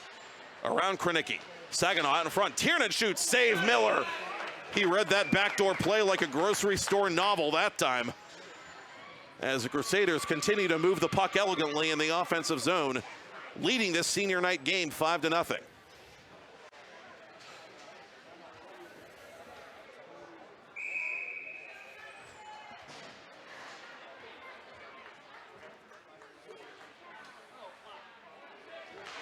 around Krenicki. Saginaw out in front. Tiernan shoots, save Miller. He read that backdoor play like a grocery store novel that time. As the Crusaders continue to move the puck elegantly in the offensive zone, leading this senior night game 5-0.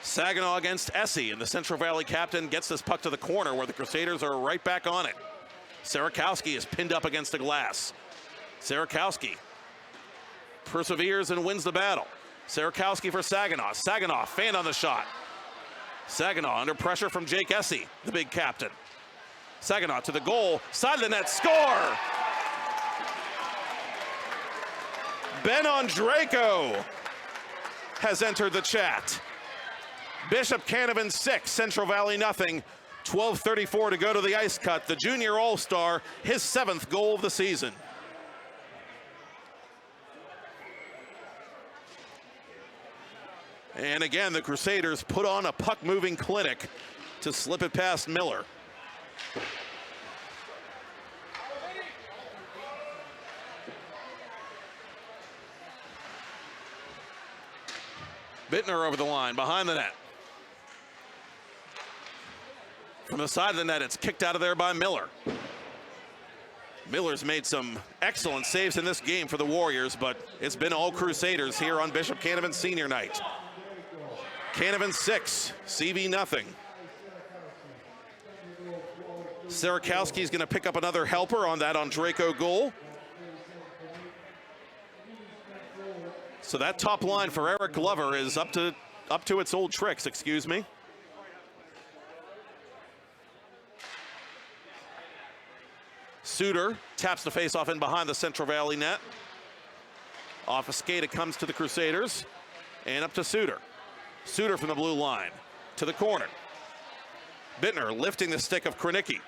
Saginaw against Essie, and the Central Valley captain gets this puck to the corner where the Crusaders are right back on it. Sarakowski is pinned up against the glass. Sarakowski perseveres and wins the battle. Sarakowski for Saginaw. Saginaw, fan on the shot. Saginaw under pressure from Jake Essie, the big captain. Saginaw to the goal, side of the net, score! Ben Ondrako has entered the chat. Bishop Canevin 6, Central Valley nothing. 12:34 to go to the ice cut. The junior all-star, his 7th goal of the season. And again, the Crusaders put on a puck-moving clinic to slip it past Miller. Bittner over the line, behind the net. From the side of the net, it's kicked out of there by Miller. Miller's made some excellent saves in this game for the Warriors, but it's been all Crusaders here on Bishop Canevin Senior Night. Canevin 6, CV nothing. Sarakowski's gonna pick up another helper on that Ondrako goal. So that top line for Eric Glover is up to its old tricks, excuse me. Suter taps the faceoff in behind the Central Valley net. Off a skate, it comes to the Crusaders, and up to Suter. Suter from the blue line to the corner. Bittner lifting the stick of Krenicki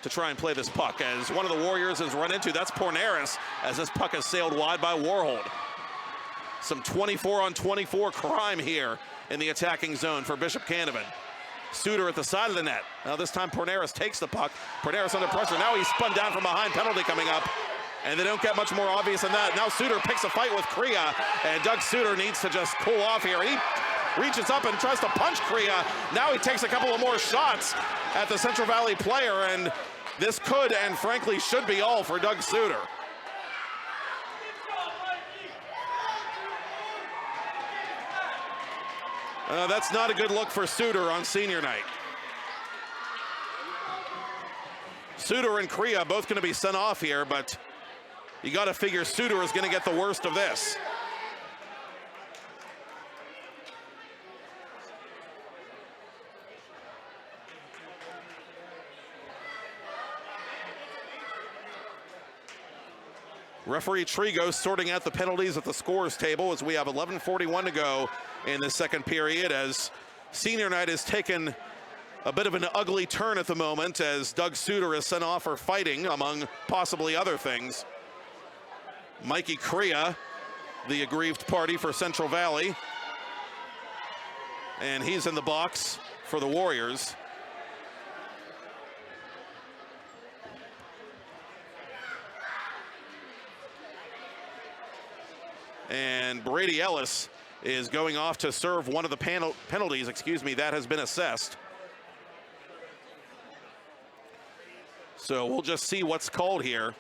to try and play this puck. As one of the Warriors is run into, that's Porneris, as this puck is sailed wide by Warhold. Some 24-on-24 crime here in the attacking zone for Bishop Canevin. Suter at the side of the net. Now this time Porneris takes the puck. Porneris under pressure. Now he's spun down from behind. Penalty coming up. And they don't get much more obvious than that. Now Suter picks a fight with Crea. And Doug Suter needs to just cool off here. He reaches up and tries to punch Crea. Now he takes a couple of more shots at the Central Valley player. And this could and frankly should be all for Doug Suter. That's not a good look for Suter on senior night. Suter and Crea both going to be sent off here, but You got to figure Suter is going to get the worst of this. Referee Trigo sorting out the penalties at the scores table as we have 11:41 to go in the second period, as senior night has taken a bit of an ugly turn at the moment as Doug Suter is sent off for fighting, among possibly other things. Mikey Crea, the aggrieved party for Central Valley, and he's in the box for the Warriors. And Brady Ellis is going off to serve one of the penalties, that has been assessed. So we'll just see what's called here.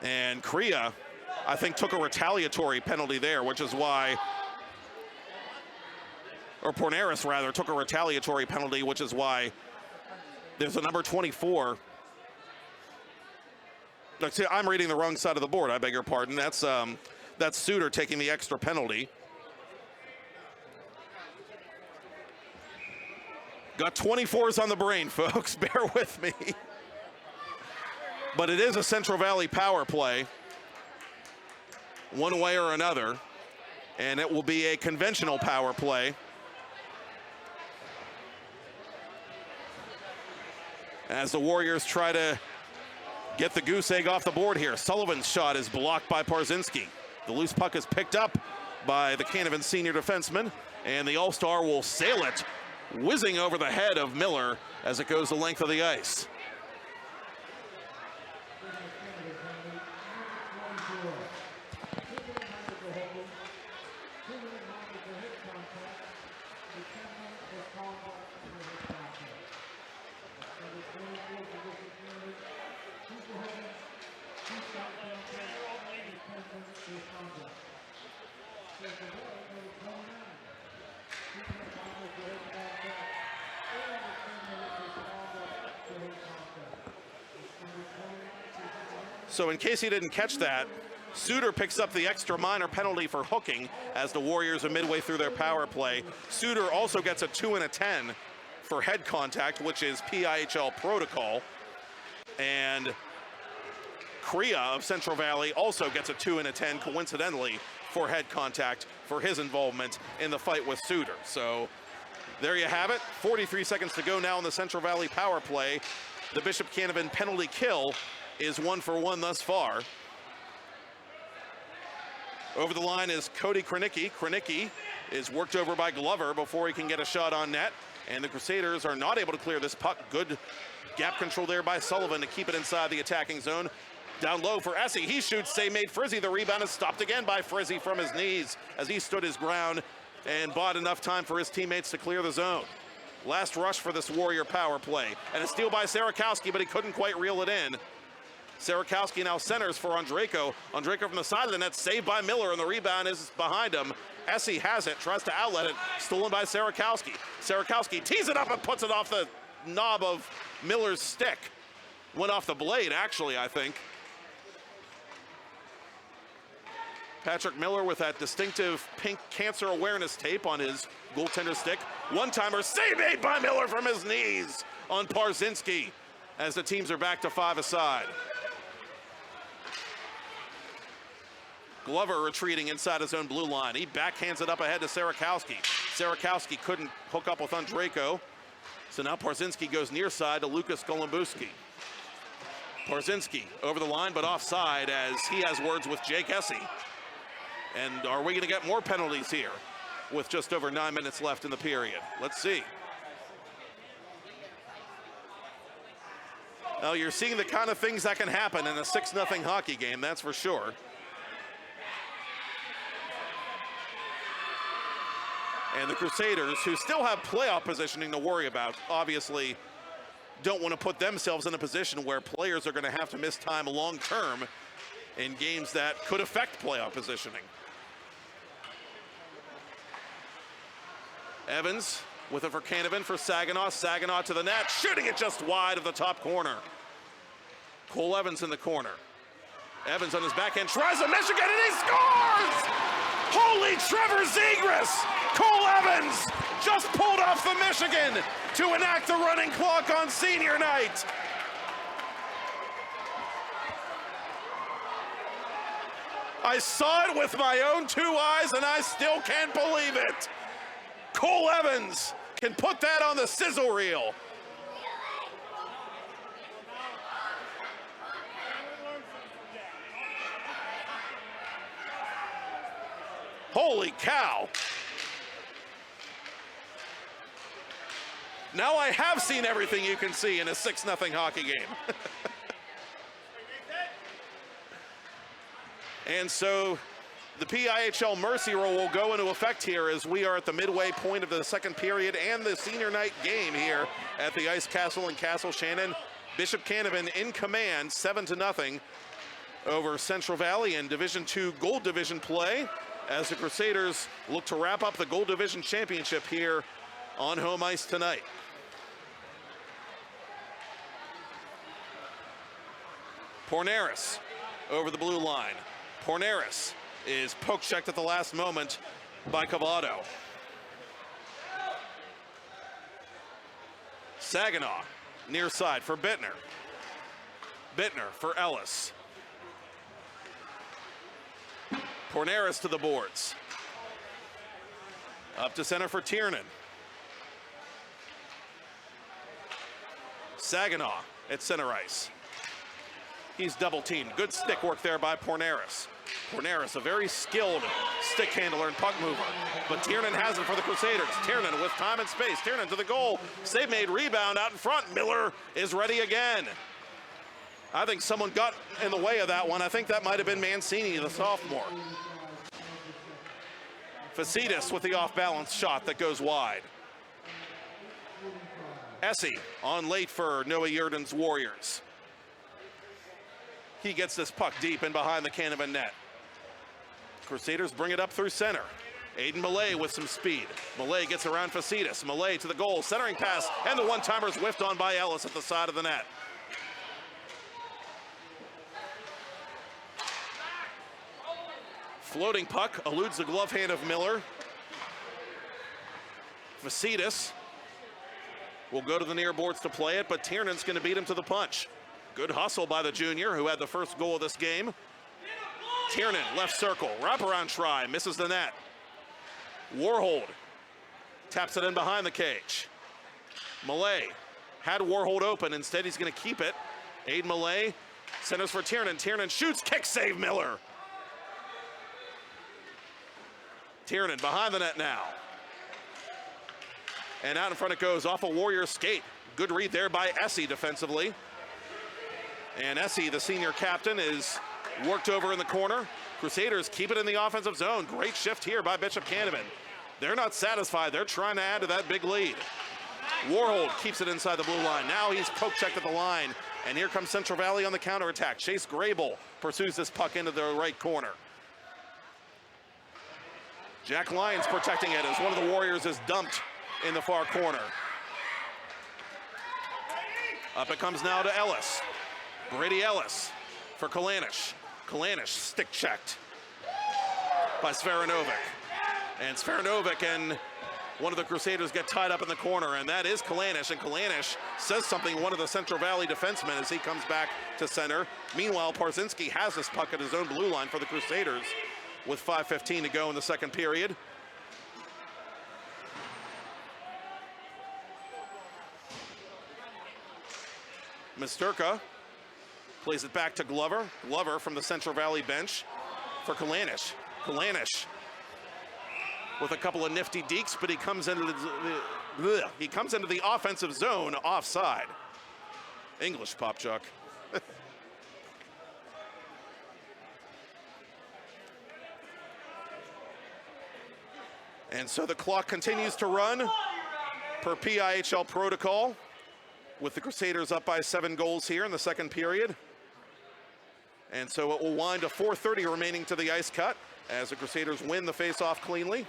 And Crea, I think, took a retaliatory penalty there, which is why, or Porneris rather, took a retaliatory penalty, which is why there's a number 24. I'm reading the wrong side of the board, I beg your pardon. That's Suter taking the extra penalty. Got 24s on the brain, folks, bear with me. But it is a Central Valley power play, one way or another, and it will be a conventional power play. As the Warriors try to get the goose egg off the board here. Sullivan's shot is blocked by Parzinski. The loose puck is picked up by the Canevin senior defenseman, and the All-Star will sail it, whizzing over the head of Miller as it goes the length of the ice. So in case you didn't catch that, Suter picks up the extra minor penalty for hooking as the Warriors are midway through their power play. Suter also gets a 2 and a 10 for head contact, which is PIHL protocol. And Crea of Central Valley also gets a 2 and a 10, coincidentally, for head contact for his involvement in the fight with Suter. So there you have it. 43 seconds to go now in the Central Valley power play. The Bishop Canevin penalty kill is 1 for 1 thus far. Over the line is Cody Krenicki. Krenicki is worked over by Glover before he can get a shot on net. And the Crusaders are not able to clear this puck. Good gap control there by Sullivan to keep it inside the attacking zone. Down low for Essie. He shoots, save made Frizzy. The rebound is stopped again by Frizzy from his knees as he stood his ground and bought enough time for his teammates to clear the zone. Last rush for this Warrior power play. And a steal by Sarakowski, but he couldn't quite reel it in. Sarakowski now centers for Andrejko. Andrejko from the side of the net, saved by Miller, and the rebound is behind him. Essie has it, tries to outlet it, stolen by Sarakowski. Sarakowski tees it up and puts it off the knob of Miller's stick. Went off the blade, actually, I think. Patrick Miller with that distinctive pink cancer awareness tape on his goaltender stick. One-timer, save made by Miller from his knees on Parzinski as the teams are back to 5 aside. Glover retreating inside his own blue line. He backhands it up ahead to Sarakowski. Sarakowski couldn't hook up with Andrejko. So now Parzinski goes near side to Lucas Golombuski. Parzinski over the line, but offside as he has words with Jake Essie. And are we gonna get more penalties here with just over 9 minutes left in the period? Let's see. Now you're seeing the kind of things that can happen in a 6-0 hockey game, that's for sure. And the Crusaders, who still have playoff positioning to worry about, obviously don't want to put themselves in a position where players are going to have to miss time long term in games that could affect playoff positioning. Evans with it for Canevin for Saginaw. Saginaw to the net, shooting it just wide of the top corner. Cole Evans in the corner. Evans on his backhand tries a Michigan and he scores! Holy Trevor Zegras! Cole Evans just pulled off the Michigan to enact the running clock on senior night. I saw it with my own 2 eyes and I still can't believe it. Cole Evans can put that on the sizzle reel. Holy cow. Now I have seen everything you can see in a 6-0 hockey game. And so the PIHL Mercy Rule will go into effect here as we are at the midway point of the second period and the senior night game here at the Ice Castle in Castle Shannon. Bishop Canevin in command, 7-0 over Central Valley in Division II Gold Division play as the Crusaders look to wrap up the Gold Division Championship here on home ice tonight. Porneris over the blue line. Porneris is poke-checked at the last moment by Cavato. Saginaw, near side for Bittner. Bittner for Ellis. Porneris to the boards. Up to center for Tiernan. Saginaw at center ice. He's double teamed. Good stick work there by Porneris. Porneris, a very skilled stick handler and puck mover. But Tiernan has it for the Crusaders. Tiernan with time and space. Tiernan to the goal. Save made, rebound out in front. Miller is ready again. I think someone got in the way of that one. I think that might have been Mancini, the sophomore. Facitas with the off-balance shot that goes wide. Essie on late for Noah Yurden's Warriors. He gets this puck deep in behind the Canevin net. Crusaders bring it up through center. Aiden Millay with some speed. Millay gets around Facitas. Millay to the goal, centering pass, and the one-timer's whiffed on by Ellis at the side of the net. Floating puck eludes the glove hand of Miller. Facitas will go to the near boards to play it, but Tiernan's going to beat him to the punch. Good hustle by the junior who had the first goal of this game. Tiernan, left circle, wraparound try, misses the net. Warhold taps it in behind the cage. Millay had Warhold open, instead he's gonna keep it. Aiden Millay centers for Tiernan. Tiernan shoots, kick save Miller. Tiernan behind the net now. And out in front it goes off a Warrior skate. Good read there by Essie defensively. And Essie, the senior captain, is worked over in the corner. Crusaders keep it in the offensive zone. Great shift here by Bishop Canevin. They're not satisfied. They're trying to add to that big lead. Warhold keeps it inside the blue line. Now he's poke-checked at the line. And here comes Central Valley on the counterattack. Chase Grable pursues this puck into the right corner. Jack Lyons protecting it as one of the Warriors is dumped in the far corner. Up it comes now to Ellis. Brady Ellis for Kalanish. Kalanish stick checked by Sveranovic. And Sveranovic and one of the Crusaders get tied up in the corner, and that is Kalanish. And Kalanish says something, one of the Central Valley defensemen, as he comes back to center. Meanwhile, Parzinski has this puck at his own blue line for the Crusaders with 5:15 to go in the second period. Misterka plays it back to Glover. Glover from the Central Valley bench for Kalanish. Kalanish with a couple of nifty dekes, but he comes into the offensive zone offside. English, Popchock. And so the clock continues to run per PIHL protocol, with the Crusaders up by 7 goals here in the second period. And so it will wind to 4:30 remaining to the ice cut as the Crusaders win the face-off cleanly.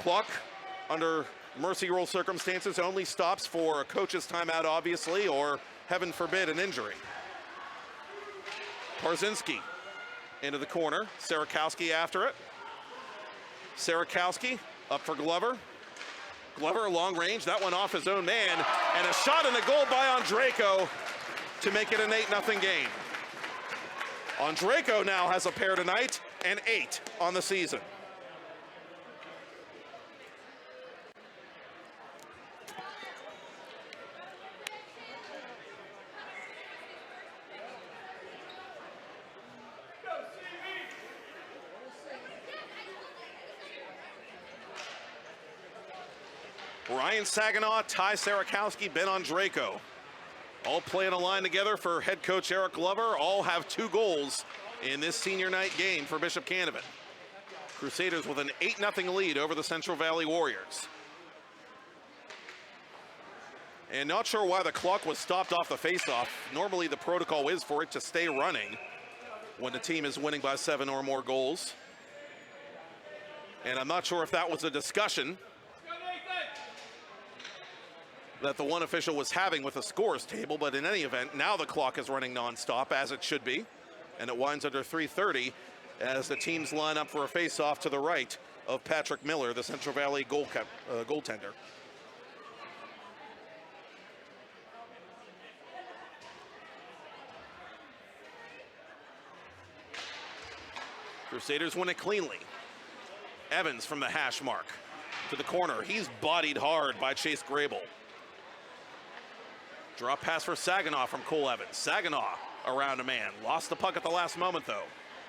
Clock under mercy rule circumstances, only stops for a coach's timeout, obviously, or heaven forbid, an injury. Parzinski into the corner. Sarakowski after it. Sarakowski up for Glover. Glover, long range, that one off his own man, and a shot and a goal by Andrejko to make it an 8-0 game. Andrejko now has a pair tonight and 8 on the season. Ryan Saginaw, Ty Sarakowski, Ben Andrejko. All playing a line together for head coach Eric Glover. All have 2 goals in this senior night game for Bishop Canevin. Crusaders with an 8-0 lead over the Central Valley Warriors. And not sure why the clock was stopped off the faceoff. Normally the protocol is for it to stay running when the team is winning by 7 or more goals. And I'm not sure if that was a discussion that the one official was having with the scores table, but in any event, now the clock is running nonstop, as it should be, and it winds under 3:30 as the teams line up for a face-off to the right of Patrick Miller, the Central Valley goaltender. Crusaders win it cleanly. Evans from the hash mark to the corner. He's bodied hard by Chase Grable. Drop pass for Saginaw from Cole Evans. Saginaw around a man. Lost the puck at the last moment, though.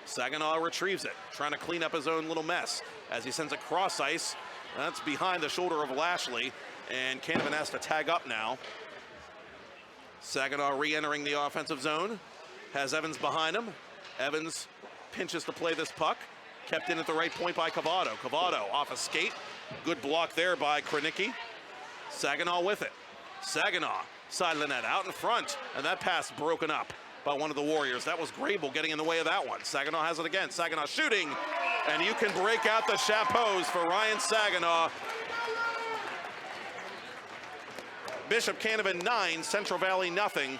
Saginaw retrieves it, trying to clean up his own little mess as he sends it cross ice. That's behind the shoulder of Lashley, and Canevin has to tag up now. Saginaw re-entering the offensive zone. Has Evans behind him. Evans pinches to play this puck. Kept in at the right point by Cavado. Cavado off a skate. Good block there by Kranicki. Saginaw with it. Saginaw, side of the net, out in front, and that pass broken up by one of the Warriors. That was Grable getting in the way of that one. Saginaw has it again. Saginaw shooting, and you can break out the chapeaus for Ryan Saginaw. Bishop Canevin 9, Central Valley nothing.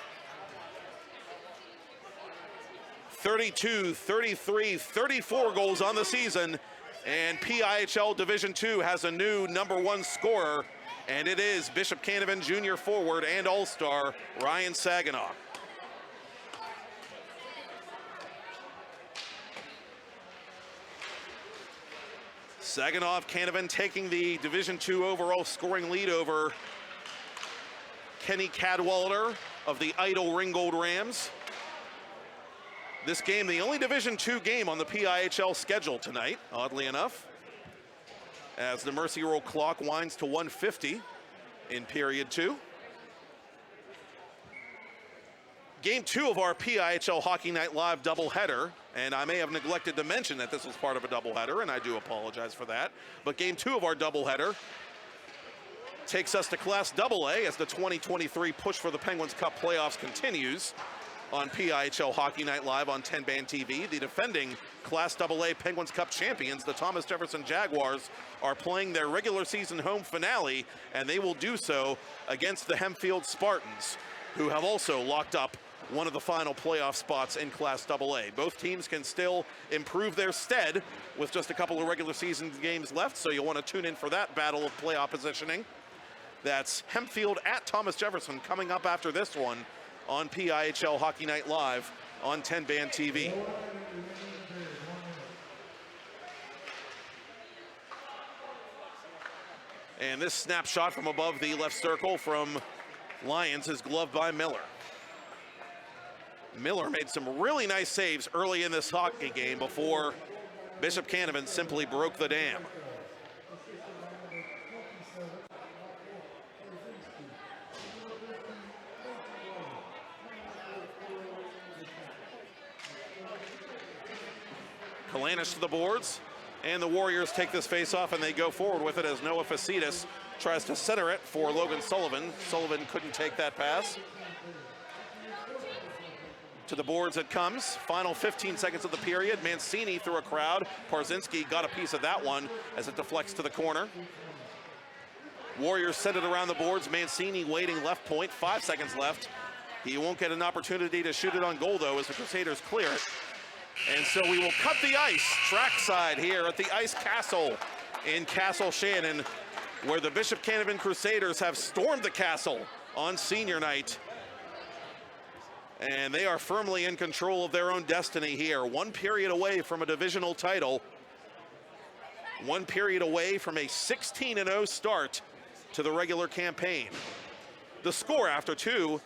32, 33, 34 goals on the season, and PIHL Division 2 has a new #1 scorer, and it is Bishop Canevin junior forward and all-star Ryan Saginaw. Saginaw of Canevin taking the Division 2 overall scoring lead over Kenny Cadwalder of the Idle Ringgold Rams. This game, the only Division 2 game on the PIHL schedule tonight, oddly enough, as the mercy roll clock winds to 1:50 in period 2. Game 2 of our PIHL Hockey Night Live doubleheader, and I may have neglected to mention that this was part of a doubleheader, and I do apologize for that, but game 2 of our doubleheader takes us to Class AA as the 2023 push for the Penguins Cup playoffs continues on PIHL Hockey Night Live on 10-Band TV. The defending Class AA Penguins Cup champions, the Thomas Jefferson Jaguars, are playing their regular season home finale, and they will do so against the Hempfield Spartans, who have also locked up one of the final playoff spots in Class AA. Both teams can still improve their stead with just a couple of regular season games left, so you'll want to tune in for that battle of playoff positioning. That's Hempfield at Thomas Jefferson coming up after this one on PIHL Hockey Night Live on 10-Band TV. And this snapshot from above the left circle from Lions is gloved by Miller. Miller made some really nice saves early in this hockey game before Bishop Canevin simply broke the dam. Kalanis to the boards, and the Warriors take this face-off and they go forward with it as Noah Facitas tries to center it for Logan Sullivan. Sullivan couldn't take that pass. To the boards it comes. Final 15 seconds of the period. Mancini through a crowd. Parzinski got a piece of that one as it deflects to the corner. Warriors send it around the boards. Mancini waiting left point, 5 seconds left. He won't get an opportunity to shoot it on goal, though, as the Crusaders clear it. And so we will cut the ice trackside here at the Ice Castle in Castle Shannon, where the Bishop Canevin Crusaders have stormed the castle on senior night. And they are firmly in control of their own destiny here. 1 period away from a divisional title. 1 period away from a 16-0 start to the regular campaign. The score after 2,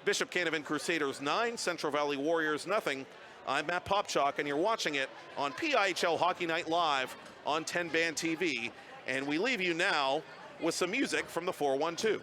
Bishop Canevin Crusaders 9, Central Valley Warriors nothing. I'm Matt Popchock, and you're watching it on PIHL Hockey Night Live on 10-Band TV. And we leave you now with some music from the 412.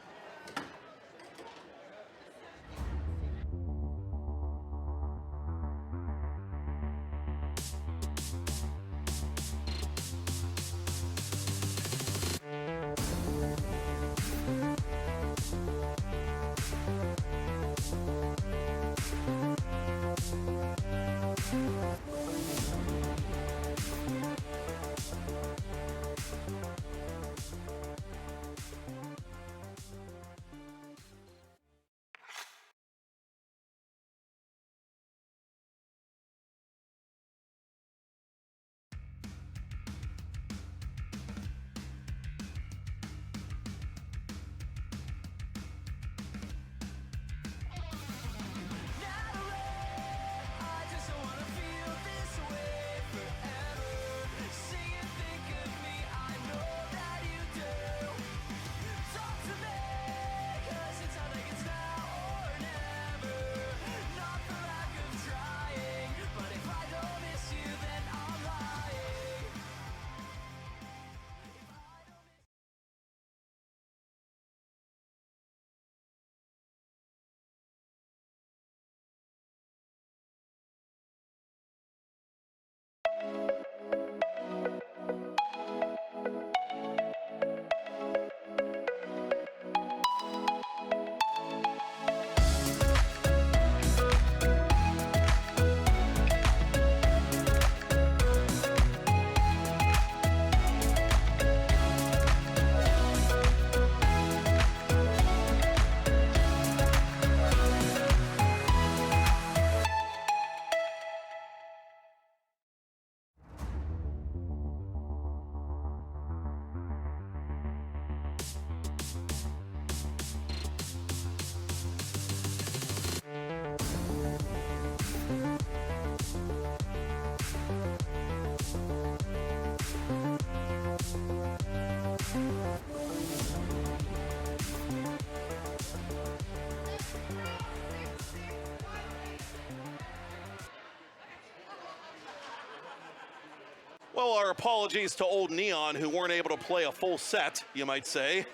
Well, our apologies to Old Neon, who weren't able to play a full set, you might say,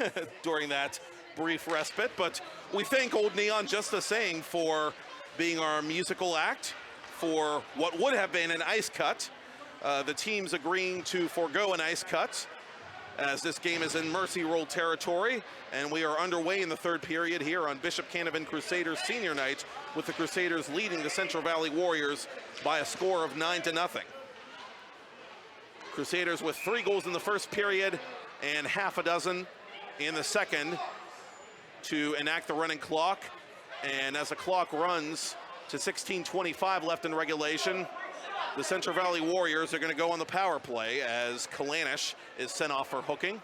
during that brief respite. But we thank Old Neon just the same for being our musical act for what would have been an ice cut. The teams agreeing to forego an ice cut as this game is in Mercy Roll territory, and we are underway in the 3rd period here on Bishop Canevin Crusaders senior night, with the Crusaders leading the Central Valley Warriors by a score of 9-0. Crusaders with 3 goals in the 1st period and half a dozen in the 2nd to enact the running clock. And as the clock runs to 16:25 left in regulation, the Central Valley Warriors are going to go on the power play as Kalanish is sent off for hooking.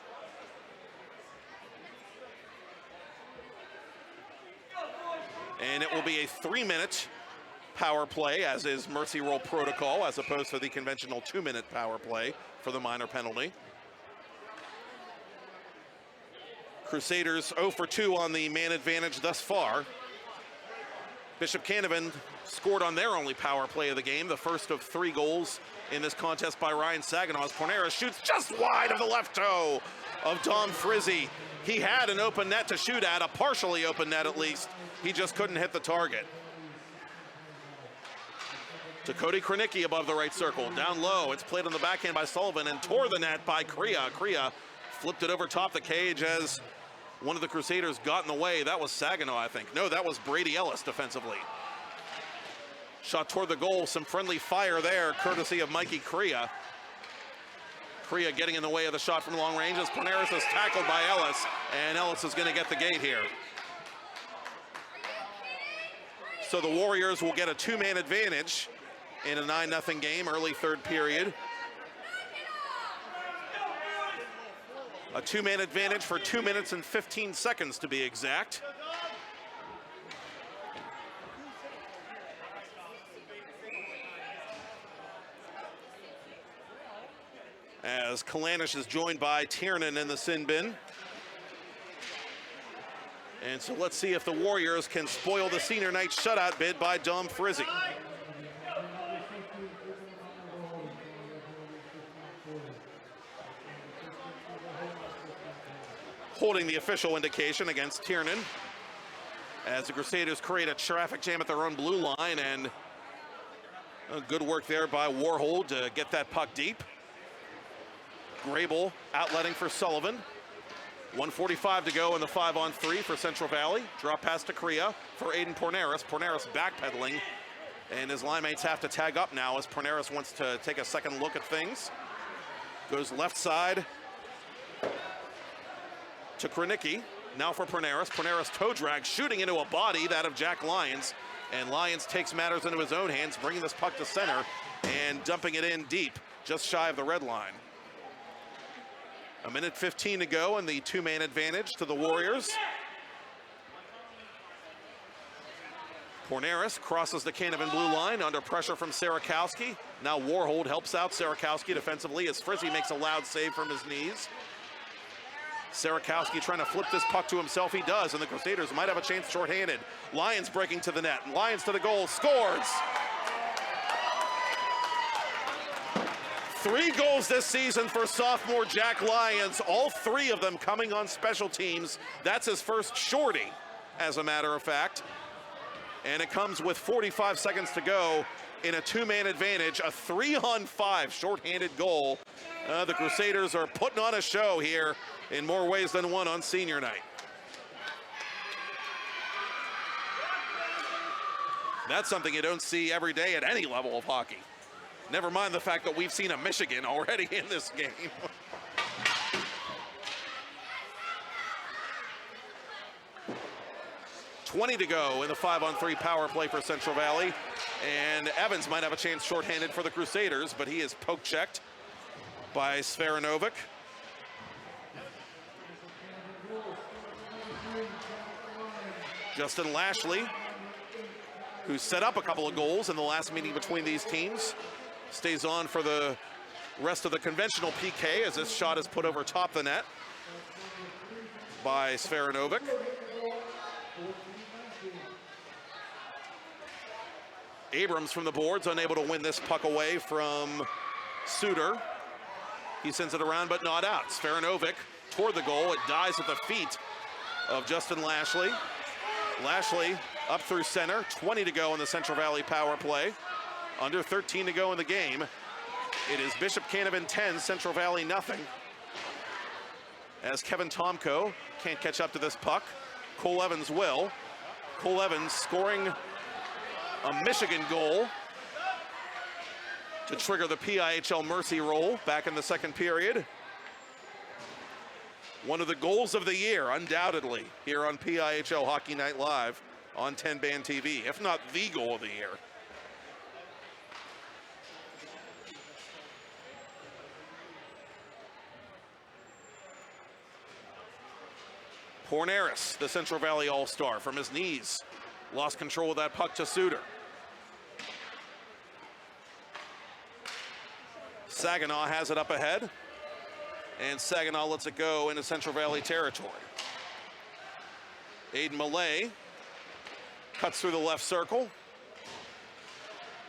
And it will be a 3-minute power play, as is Mercy Roll protocol, as opposed to the conventional 2-minute power play for the minor penalty. Crusaders 0 for 2 on the man advantage thus far. Bishop Canevin scored on their only power play of the game, the first of 3 goals in this contest by Ryan Saginaw, as Pornera shoots just wide of the left toe of Dom Frizzy. He had an open net to shoot at, a partially open net at least. He just couldn't hit the target. To Cody Krenicki above the right circle, down low. It's played on the backhand by Sullivan and tore the net by Kria. Kria flipped it over top the cage as one of the Crusaders got in the way. That was Saginaw, I think. No, that was Brady Ellis defensively. Shot toward the goal, some friendly fire there, courtesy of Mikey Kria. Korea getting in the way of the shot from long range as Poneris is tackled by Ellis, and Ellis is going to get the gate here. So the Warriors will get a two-man advantage in a 9-0 game, early third period. A two-man advantage for 2 minutes and 15 seconds to be exact. As Kalanish is joined by Tiernan in the sin bin. And so let's see if the Warriors can spoil the senior night shutout bid by Dom Frizzy. Holding the official indication against Tiernan as the Crusaders create a traffic jam at their own blue line, and good work there by Warhold to get that puck deep. Grable outletting for Sullivan. 1:45 to go in the 5-on-3 for Central Valley. Drop pass to Korea for Aiden Porneris. Porneris backpedaling, and his line mates have to tag up now as Porneris wants to take a second look at things. Goes left side to Krenicki. Now for Porneris. Porneris toe drag, shooting into a body, that of Jack Lyons. And Lyons takes matters into his own hands, bringing this puck to center and dumping it in deep, just shy of the red line. 1:15 to go, and the two-man advantage to the Warriors. Porneris crosses the Canevin blue line under pressure from Sarakowski. Now Warhold helps out Sarakowski defensively as Frizzy makes a loud save from his knees. Sarakowski trying to flip this puck to himself. He does, and the Crusaders might have a chance shorthanded. Lyons breaking to the net. Lyons to the goal, scores! 3 goals this season for sophomore Jack Lyons, all 3 of them coming on special teams. That's his first shorty, as a matter of fact. And it comes with 45 seconds to go in a two-man advantage, a 3-on-5 shorthanded goal. The Crusaders are putting on a show here in more ways than one on senior night. That's something you don't see every day at any level of hockey. Never mind the fact that we've seen a Michigan already in this game. 20 to go in the 5-on-3 power play for Central Valley. And Evans might have a chance shorthanded for the Crusaders, but he is poke checked by Sveranovic. Justin Lashley, who set up a couple of goals in the last meeting between these teams, stays on for the rest of the conventional PK as this shot is put over top the net by Sveranovic. Abrams from the boards, unable to win this puck away from Suter. He sends it around, but not out. Sveranovic toward the goal. It dies at the feet of Justin Lashley. Lashley up through center. 20 to go in the Central Valley power play. Under 13 to go in the game. It is Bishop Canevin 10, Central Valley nothing. As Kevin Tomko can't catch up to this puck. Cole Evans will. Cole Evans scoring a Michigan goal to trigger the PIHL mercy roll back in the second period. One of the goals of the year, undoubtedly, here on PIHL Hockey Night Live on 10-Band TV, if not the goal of the year. Porneris, the Central Valley All-Star, from his knees, lost control of that puck to Suter. Saginaw has it up ahead, and Saginaw lets it go into Central Valley territory. Aiden Millay cuts through the left circle.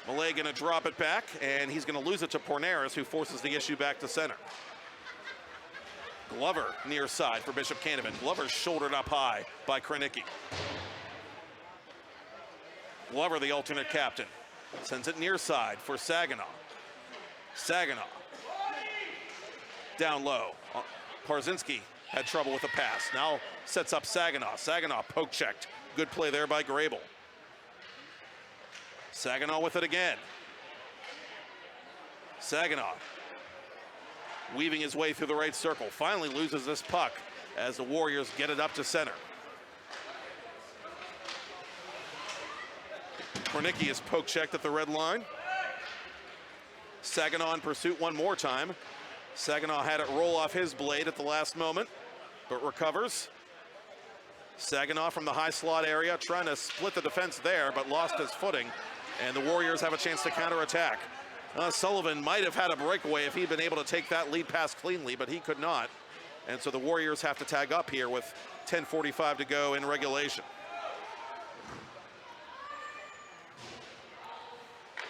Millay gonna drop it back, and he's gonna lose it to Porneris, who forces the issue back to center. Glover near side for Bishop Canevin. Glover shouldered up high by Krenicki. Glover, the alternate captain, sends it near side for Saginaw. Saginaw down low. Parzinski had trouble with the pass. Now sets up Saginaw. Saginaw poke checked. Good play there by Grable. Saginaw with it again. Saginaw weaving his way through the right circle. Finally loses this puck as the Warriors get it up to center. Kornicki is poke checked at the red line. Saginaw in pursuit one more time. Saginaw had it roll off his blade at the last moment, but recovers. Saginaw from the high slot area trying to split the defense there, but lost his footing, and the Warriors have a chance to counterattack. Sullivan might have had a breakaway if he'd been able to take that lead pass cleanly, but he could not. And so the Warriors have to tag up here with 10:45 to go in regulation.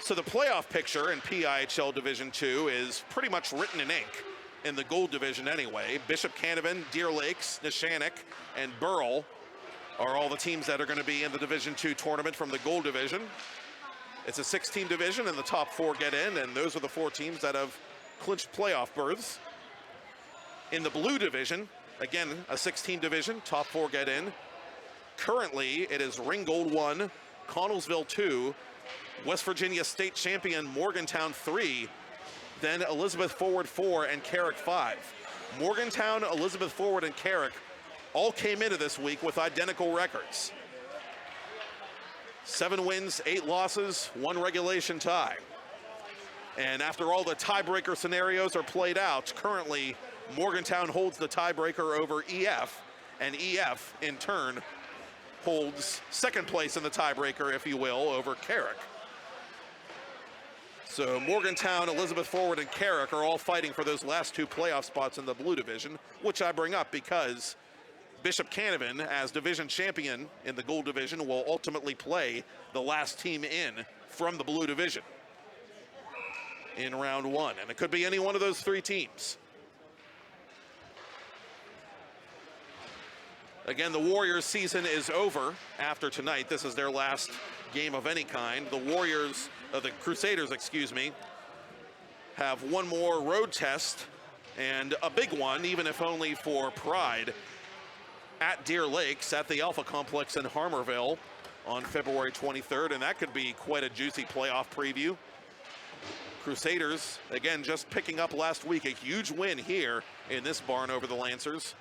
So the playoff picture in PIHL Division 2 is pretty much written in ink in the Gold Division anyway. Bishop Canevin, Deer Lakes, Neshannock, and Burrell are all the teams that are going to be in the Division 2 tournament from the Gold Division. It's a 6-team division, and the top 4 get in, and those are the 4 teams that have clinched playoff berths. In the Blue Division, again, a 6-team division, top 4 get in. Currently, it is Ringgold 1, Connellsville 2, West Virginia State Champion Morgantown 3, then Elizabeth Forward 4, and Carrick 5. Morgantown, Elizabeth Forward, and Carrick all came into this week with identical records. 7 wins, 8 losses, 1 regulation tie. And after all the tiebreaker scenarios are played out, currently Morgantown holds the tiebreaker over EF, and EF in turn holds second place in the tiebreaker, if you will, over Carrick. So Morgantown, Elizabeth Forward, and Carrick are all fighting for those last 2 playoff spots in the Blue Division, which I bring up because Bishop Canevin, as division champion in the Gold Division, will ultimately play the last team in from the Blue Division in round 1. And it could be any one of those 3 teams. Again, the Warriors' season is over after tonight. This is their last game of any kind. The Crusaders, have one more road test, and a big one, even if only for pride, at Deer Lakes at the Alpha Complex in Harmarville on February 23rd, and that could be quite a juicy playoff preview. Crusaders, again, just picking up last week, a huge win here in this barn over the Lancers.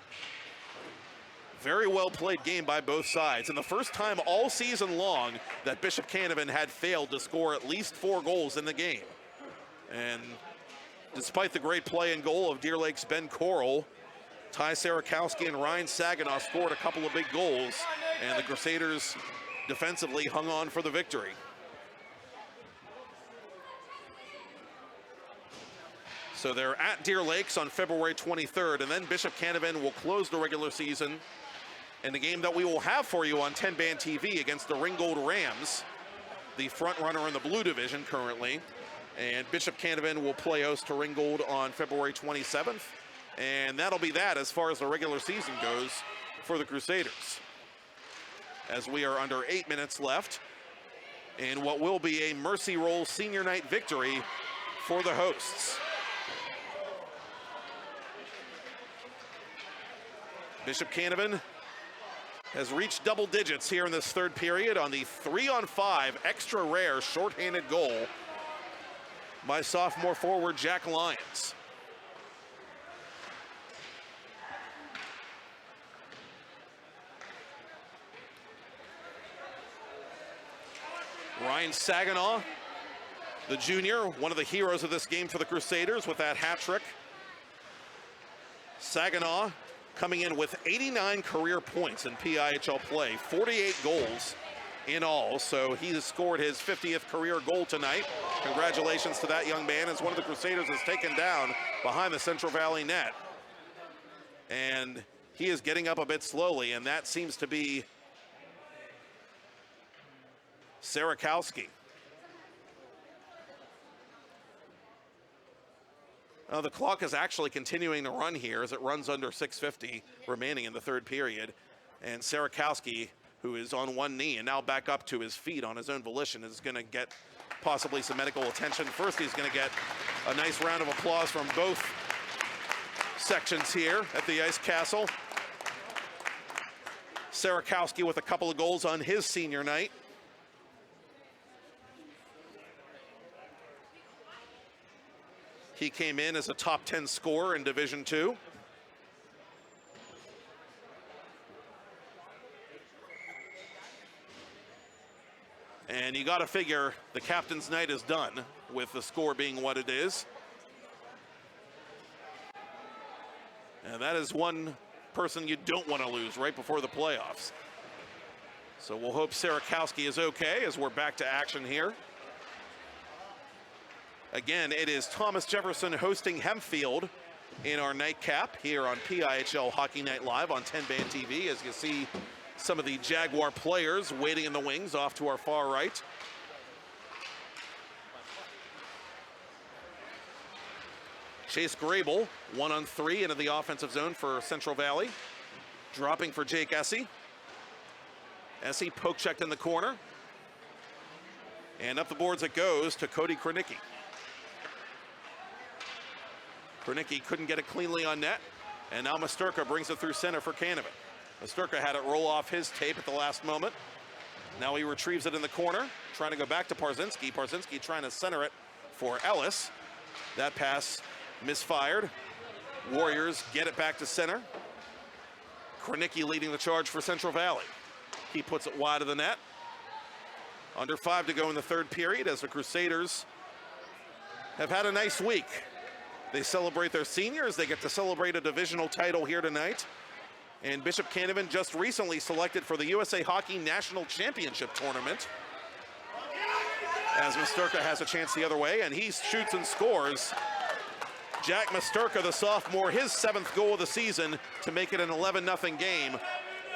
Very well played game by both sides, and the first time all season long that Bishop Canevin had failed to score at least 4 goals in the game. And despite the great play and goal of Deer Lake's Ben Coral, Ty Sarakowski and Ryan Saginaw scored a couple of big goals, and the Crusaders defensively hung on for the victory. So they're at Deer Lakes on February 23rd, and then Bishop Canevin will close the regular season in the game that we will have for you on 10-Band TV against the Ringgold Rams, the front runner in the Blue Division currently. And Bishop Canevin will play host to Ringgold on February 27th. And that'll be that as far as the regular season goes for the Crusaders, as we are under 8 minutes left in what will be a Mercy Roll senior night victory for the hosts. Bishop Canevin has reached double digits here in this 3rd period on the 3-on-5 extra rare shorthanded goal by sophomore forward Jack Lyons. Ryan Saginaw, the junior, one of the heroes of this game for the Crusaders with that hat trick. Saginaw coming in with 89 career points in PIHL play, 48 goals in all. So he has scored his 50th career goal tonight. Congratulations to that young man, as one of the Crusaders is taken down behind the Central Valley net. And he is getting up a bit slowly, and that seems to be Sarakowski. The clock is actually continuing to run here as it runs under 6:50 remaining in the 3rd period. And Sarakowski, who is on one knee and now back up to his feet on his own volition, is going to get possibly some medical attention. First, he's going to get a nice round of applause from both sections here at the Ice Castle. Sarakowski with a couple of goals on his senior night. He came in as a top 10 scorer in Division II. And you got to figure the captain's night is done with the score being what it is. And that is one person you don't want to lose right before the playoffs. So we'll hope Sarakowski is okay as we're back to action here. Again, it is Thomas Jefferson hosting Hempfield in our nightcap here on PIHL Hockey Night Live on 10-Band TV. As you see some of the Jaguar players waiting in the wings off to our far right. Chase Grable, 1-on-3 into the offensive zone for Central Valley. Dropping for Jake Essie. Essie poke checked in the corner. And up the boards it goes to Cody Kronicki. Kronicki couldn't get it cleanly on net. And now Masturka brings it through center for Canevin. Masturka had it roll off his tape at the last moment. Now he retrieves it in the corner, trying to go back to Parzinski. Parzinski trying to center it for Ellis. That pass misfired. Warriors get it back to center. Kronicki leading the charge for Central Valley. He puts it wide of the net. Under 5 to go in the third period as the Crusaders have had a nice week. They celebrate their seniors. They get to celebrate a divisional title here tonight. And Bishop Canevin just recently selected for the USA Hockey National Championship Tournament. As Masturka has a chance the other way, and he shoots and scores. Jack Masturka, the sophomore, his 7th goal of the season to make it an 11-0 game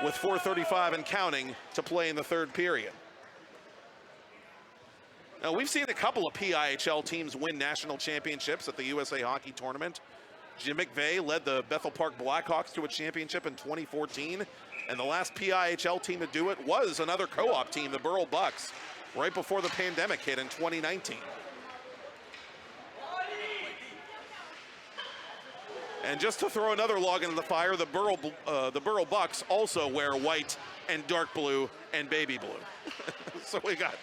with 4:35 and counting to play in the third period. Now, we've seen a couple of PIHL teams win national championships at the USA Hockey Tournament. Jim McVeigh led the Bethel Park Blackhawks to a championship in 2014, and the last PIHL team to do it was another co-op team, the Burrell Bucks, right before the pandemic hit in 2019. And just to throw another log into the fire, the Burrell Bucks also wear white and dark blue and baby blue. So we got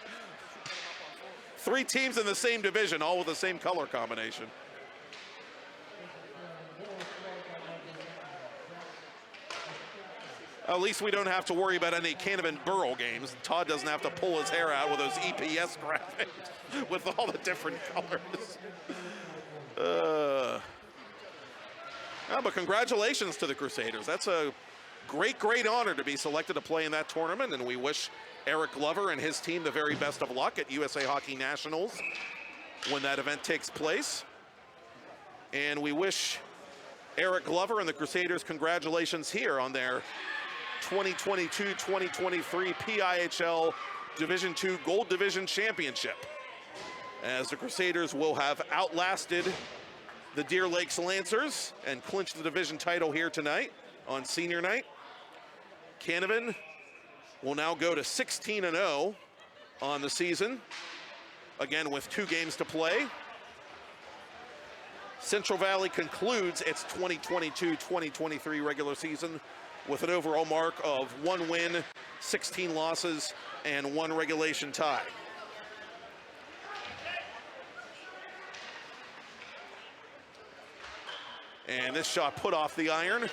3 teams in the same division, all with the same color combination. At least we don't have to worry about any Canevin Burrell games. Todd doesn't have to pull his hair out with those EPS graphics with all the different colors. But congratulations to the Crusaders. That's a great, great honor to be selected to play in that tournament, and we wish Eric Glover and his team the very best of luck at USA Hockey Nationals when that event takes place. And we wish Eric Glover and the Crusaders congratulations here on their 2022-2023 PIHL Division II Gold Division Championship, as the Crusaders will have outlasted the Deer Lakes Lancers and clinched the division title here tonight on senior night. Canevin will now go to 16-0 on the season, again with 2 games to play. Central Valley concludes its 2022-2023 regular season with an overall mark of 1 win, 16 losses, and 1 regulation tie. And this shot put off the iron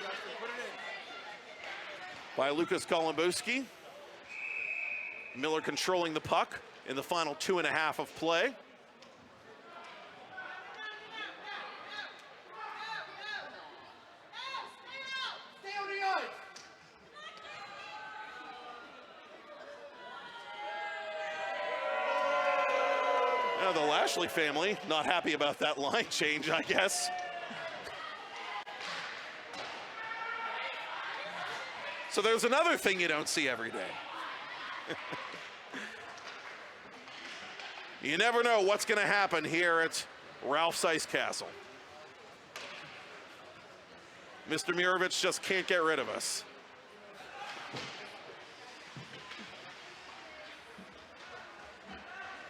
by Lucas Golombowski. Miller controlling the puck in the final 2.5 of play. Now the Lashley family not happy about that line change, I guess. So there's another thing you don't see every day. You never know what's going to happen here at Ralph's Ice Castle. Mr. Mirovich just can't get rid of us.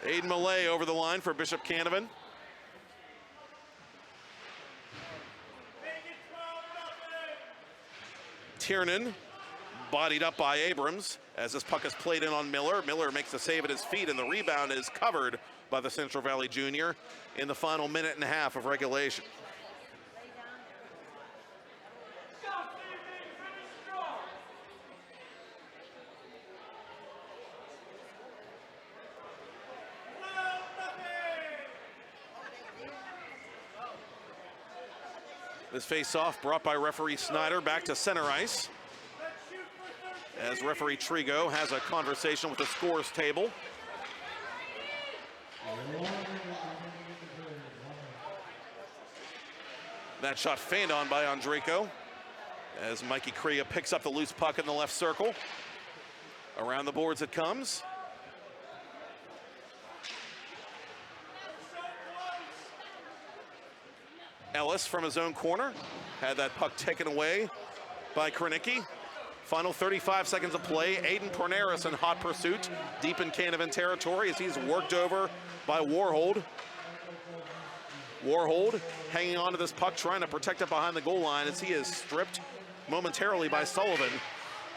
Aiden Millay over the line for Bishop Canevin. Tiernan bodied up by Abrams as this puck is played in on Miller. Miller makes the save at his feet, and the rebound is covered by the Central Valley junior in the final minute and a half of regulation. This face-off brought by referee Snyder back to center ice, as referee Trigo has a conversation with the scores table. That shot fanned on by Andrico, as Mikey Crea picks up the loose puck in the left circle. Around the boards it comes. Ellis from his own corner had that puck taken away by Krenicki. Final 35 seconds of play. Aiden Porneris in hot pursuit, deep in Canevin territory as he's worked over by Warhold. Warhold hanging on to this puck, trying to protect it behind the goal line as he is stripped momentarily by Sullivan.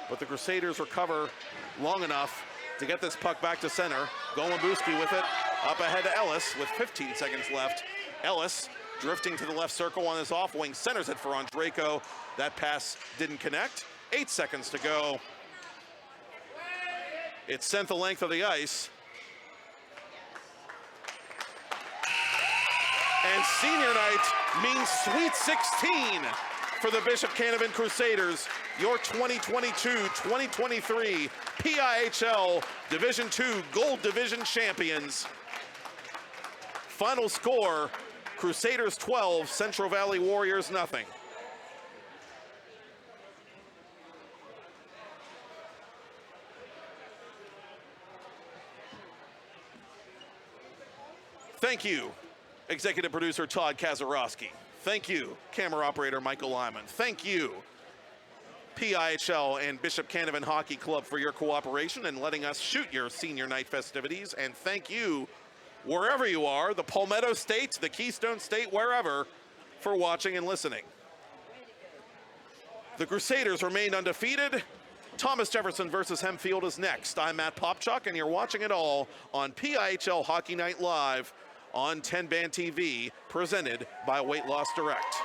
But the Crusaders recover long enough to get this puck back to center. Golumbowski with it up ahead to Ellis with 15 seconds left. Ellis drifting to the left circle on his off wing, centers it for Andrico. That pass didn't connect. 8 seconds to go. It's sent the length of the ice. And senior night means Sweet 16 for the Bishop Canevin Crusaders, your 2022-2023 PIHL Division II Gold Division champions. Final score, Crusaders 12, Central Valley Warriors nothing. Thank you, executive producer Todd Kazarowski. Thank you, camera operator Michael Lyman. Thank you, PIHL and Bishop Canevin Hockey Club, for your cooperation and letting us shoot your senior night festivities. And thank you, wherever you are, the Palmetto State, the Keystone State, wherever, for watching and listening. The Crusaders remain undefeated. Thomas Jefferson versus Hempfield is next. I'm Matt Popchock, and you're watching it all on PIHL Hockey Night Live on 10 Band TV, presented by Weight Loss Direct.